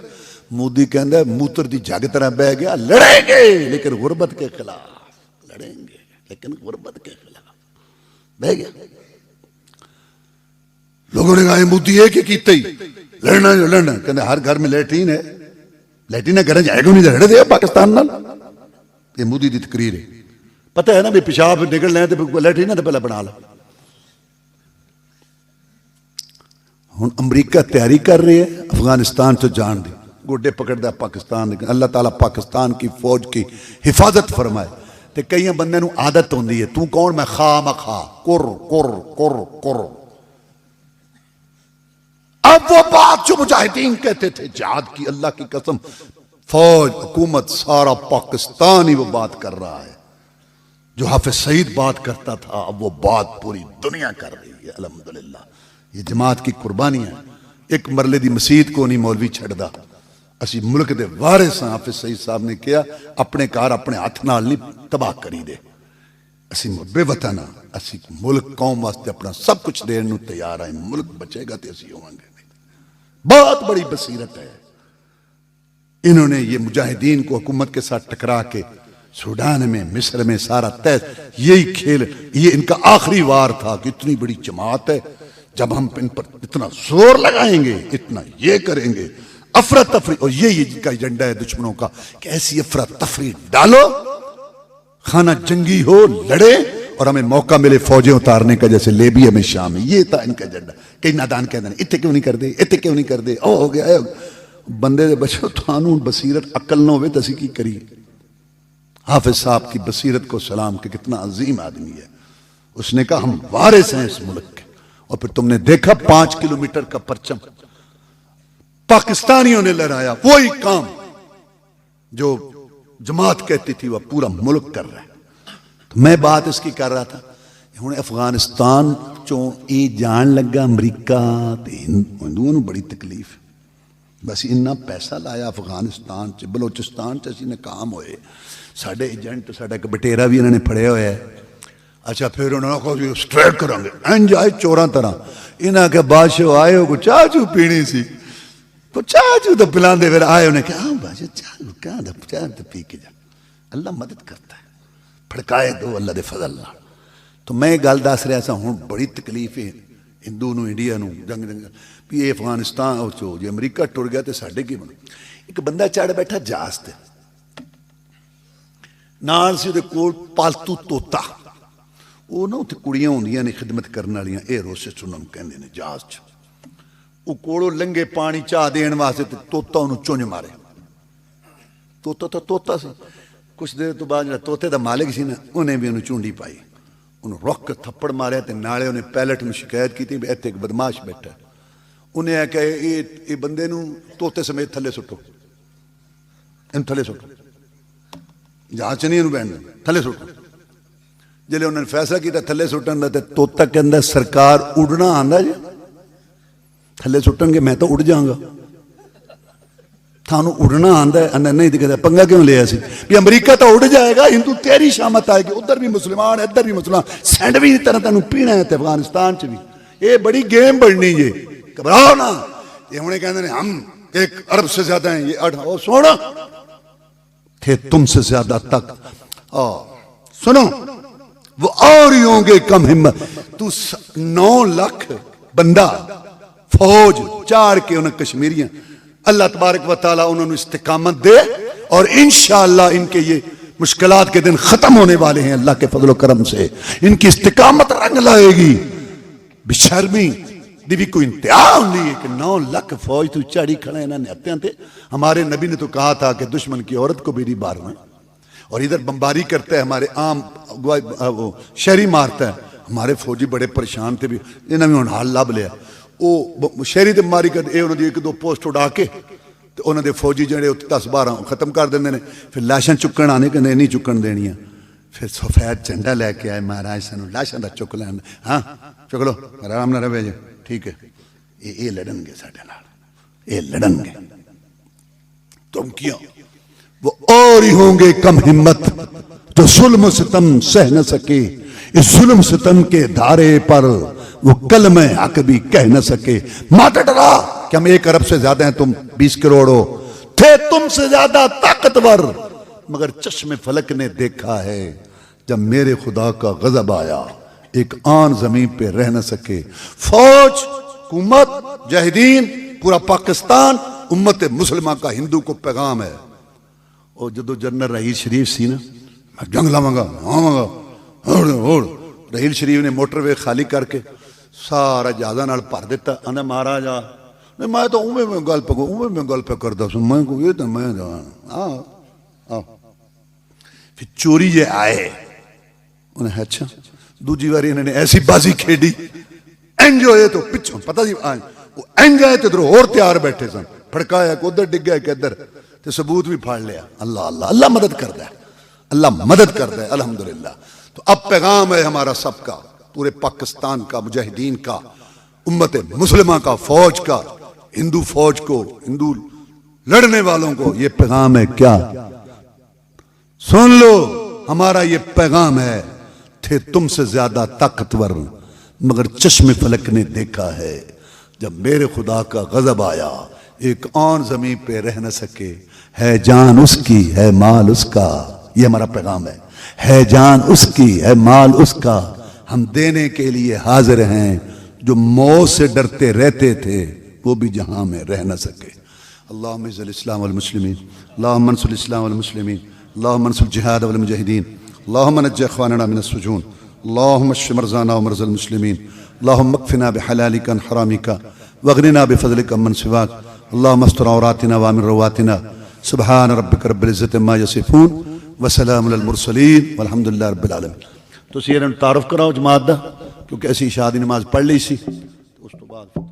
مودی کہندا ہے موتر دی جگ طرح بہ گیا, لڑیں گے لیکن غربت کے خلاف, لڑیں گے لیکن غربت کے خلاف بہ گیا. لوگوں نے کہا مودی ہے کہ کیتے ہی لڑنا کہندے ہر گھر میں لیٹرین ہے, لیٹرین گھر جائے گا نہیں لڑ دے پاکستان نال. یہ مودی دی تقریر ہے. پتہ ہے نا بھی پیشاب نکل رہے ہیں تو لیٹرین تو پہلے بنا لو. ہن امریکہ تیاری کر رہے ہیں افغانستان تو جان دی, گوڈے پکڑدا پاکستان. اللہ تعالیٰ پاکستان کی فوج کی حفاظت فرمائے. تے کئی بندے نو عادت ہوندی ہے, تو کون, میں خواہ مخواہ, کر. اب وہ بات جو مجاہدین کہتے تھے جہاد کی، اللہ کی قسم فوج حکومت سارا پاکستان ہی وہ بات کر رہا ہے، جو حافظ سعید بات کرتا تھا اب وہ بات پوری دنیا کر رہی ہے الحمدللہ۔ یہ جماعت کی قربانی ہے، ایک مرلے دی مسجد کو نہیں مولوی چھڑدا، اسی ملک دے وارث ہاں۔ حافظ سعید صاحب نے کیا اپنے کار اپنے ہاتھ نال نہیں تباہ کری دے، اسی بے وطن ہاں، اسی ملک قوم واسطے اپنا سب کچھ دین نو تیار ہیں، ملک بچے گا تے اسی ہوواں گے۔ بہت بڑی بصیرت ہے، انہوں نے یہ مجاہدین کو حکومت کے ساتھ ٹکرا کے سوڈان میں مصر میں سارا یہی کھیل، یہ ان کا آخری وار تھا کہ اتنی بڑی جماعت ہے، جب ہم ان پر اتنا زور لگائیں گے، اتنا یہ کریں گے، افراتفری، اور یہ جن کا ایجنڈا ہے دشمنوں کا کہ ایسی افراتفری ڈالو، خانہ جنگی ہو، لڑے اور ہمیں موقع ملے فوجیں اتارنے کا، جیسے لیبیا میں شام میں۔ یہ تھا ان کا ایجنڈا۔ کئی نادان کہتے ہیں اتنے کیوں نہیں کر دے، اتنے کیوں نہیں کر دے، او ہو گیا بندے دے بچو تھانوں بصیرت عقل نہ ہوئے تو اسی کی کری۔ حافظ صاحب کی بصیرت کو سلام کہ کتنا عظیم آدمی ہے، اس نے کہا ہم وارث ہیں اس ملک کے۔ اور پھر تم نے دیکھا 5 کلومیٹر کا پرچم پاکستانیوں نے لہرایا، وہی کام جو جماعت کہتی تھی وہ پورا ملک کر رہا ہے۔ تو میں بات اس کی کر رہا تھا، ہوں افغانستان چوں یہ جان لگا امریکہ تے ہندوؤں نوں بڑی تکلیف، بس اتنا پیسہ لایا افغانستان چ بلوچستان چ اسی ناکام ہوئے، ساڈے ایجنٹ ساڈا ایک بٹیرا بھی انہوں نے پھڑیا ہوا ہے۔ اچھا پھر انہوں نے کہا جی سٹریٹ کریں گے، انج آئے چوراں طرح، انہاں کہ بادشاہ آئے ہو کو چاہ چو پینی سی تو چاہ چو تو پلان دے، پھر آئے انہیں کہا بادشاہ چاہ کہاں دا چاہ تو پی کے جا، اللہ مدد کرتا ہے، پھڑکائے دو اللہ دے فضل اللہ۔ تو میں گل دس رہا سا ہوں بڑی تکلیف ہے ہندو نو انڈیا نو جنگ جنگ بھی یہ افغانستان ہو جی امریکہ ٹر گیا تو ساڈے کی بنے۔ ایک بندہ چڑھ بیٹھا جہاز تے، نال سی دے کول پالتو توتا، وہ نہ اتنے کڑیاں ہوندیاں نے خدمت کرنے والیاں، اے روسے سنن کہندے نے جہاز چ، وہ کولو لنگے پانی چاہ دین واسطے تے توتا انہوں چونج مارے۔ توتا تو توتا سی، کچھ دیر تو بعد جڑا توتے دا مالک سی نا انہیں بھی انہوں چونڈی پائی، انہوں رک کے تھپڑ مارے تے نالے انہیں پیلٹ میں شکایت کی تھی بھی ایتھے ایک بدماش بیٹھا ہے، انہیں ہے کہ یہ بندے نو توتے سمیت تھلے سٹو، ان تھلے سٹو، جہاز چنی انہوں بہن تھلے سٹو۔ جلے انہوں نے فیصلہ کیتا تھلے سٹن دا تے توتا کے اندر سرکار اڑنا آندا جی، تھلے سٹن گے میں تو اڑ جاؤں گا، تھانوں اڑنا آندا ہے اندر نہیں دکھتا، پنگا کیوں لیا سی بھی امریکہ تو اڑ جائے گا، ہندو تیری شامت آئے گی، ادھر بھی مسلمان ادھر بھی مسلمان، سینڈوچ طرح تینوں پینا ہے افغانستان چ بھی، یہ بڑی گیم بڑھنی جی، گھبراؤ نا۔ یہ ہونے کہتے ہیں ہم 1 ارب سے زیادہ ہیں، یہ 8 سونا تھے تم سے زیادہ تک، سنو وہ اور ہی ہوں گے کم ہمت، تو 9 لاکھ بندہ فوج چاڑ کے انہیں کشمیریاں، اللہ تبارک و تعالیٰ انہوں نے استقامت دے اور انشاءاللہ ان کے یہ مشکلات کے دن ختم ہونے والے ہیں، اللہ کے فضل و کرم سے ان کی استقامت رنگ لائے گی۔ بشرمی دی بھی کوئی انتہا ہوندی ہے کہ 9 لاکھ فوج تو چاڑی کھڑے انہوں نے ہتھیاں تھے۔ ہمارے نبی نے تو کہا تھا کہ دشمن کی عورت کو بھی نہیں مارنا، اور ادھر بمباری کرتا ہے ہمارے عام شہری مارتا ہے، ہمارے فوجی بڑے پریشان تھے بھی انہوں نے حال لب لیا، وہ شہری تے ماری کرتے اے انہوں نے 1-2 پوسٹ اڑا کے تو انہوں نے فوجی جڑے 10-12 ختم کر دیندے نے، پھر لاشاں چکن آنے کہ نہیں چکن دینیاں، پھر سفید جھنڈا لے کے آئے مہاراج سانو لاشاں دا چک لین، ہاں چک لو آرام نہ رہے جی ٹھیک ہے، یہ لڑن گے ساڈے نال، یہ لڑن گے تم کیا، وہ اور ہی ہوں گے کم ہمت جو ظلم و ستم سہ نہ سکے، اس ظلم ستم کے دھارے پر وہ کلمہ حق بھی کہہ نہ سکے۔ مات ڈرا کہ ہم 1 ارب سے زیادہ ہیں، تم 20 کروڑ ہو، تھے تم سے زیادہ طاقتور، مگر چشم فلک نے دیکھا ہے جب میرے خدا کا غضب آیا ایک آن زمین پہ رہ نہ سکے۔ فوج، حکومت، جاہدین، پورا پاکستان امت مسلمہ کا ہندو کو پیغام ہے۔ اور جدو جنرل رحیل شریف سی نا، میں جنگ لاواں گا، رحیل شریف نے موٹر وے خالی کر کے سارا جہازاں نال بھر دیتا، آندا مہاراجا نہیں میں تو اوویں میں گل پہ اوویں میں گل پہ کردا سوں، میں کو یہ تے میں جان پھر چوری یہ آئے انہیں اچھا دوجی باری انہوں نے ایسی بازی کھیڑی انج ہوئے تو پچھوں پتہ جی وہ این گئے تو ادھر اور تیار بیٹھے سن پھڑکایا کہ ادھر ڈگ گیا کہ ادھر تے ثبوت بھی پھاڑ لیا اللہ اللہ اللہ مدد کرتا ہے اللہ مدد کرتا ہے الحمدللہ تو اب پیغام ہے ہمارا سب کا پورے پاکستان کا مجاہدین کا امت مسلمہ کا فوج کا ہندو فوج کو ہندو لڑنے والوں کو یہ پیغام ہے کیا سن لو ہمارا یہ پیغام ہے تھے تم سے زیادہ طاقتور مگر چشم فلک نے دیکھا ہے جب میرے خدا کا غضب آیا ایک اور زمین پہ رہ نہ سکے ہے جان اس کی ہے مال اس کا یہ ہمارا پیغام ہے جان اس کی ہے مال اس کا ہم دینے کے لیے حاضر ہیں جو موت سے ڈرتے رہتے تھے وہ بھی جہاں میں رہ نہ سکے اللہم اعز الاسلام والمسلمین اللہم انصر الاسلام والمسلمین اللہم انصر الجہاد والمجاہدین اللہم نجی اخواننا من السجون اللہم اشف مرضانا ومرضى المسلمین اللہم اکفنا بحلالک عن حرامک واغننا بفضلک عمن سواک اللہم استر عوراتنا وامن رواتنا سبحان ربک رب العزت عما یصفون وسلام علی المرسلین والحمدللہ رب العالمین تو سیرن تعارف کراؤ جماعت دا کیونکہ ایسی عشاء دی نماز پڑھ لی سی تو اس تو بعد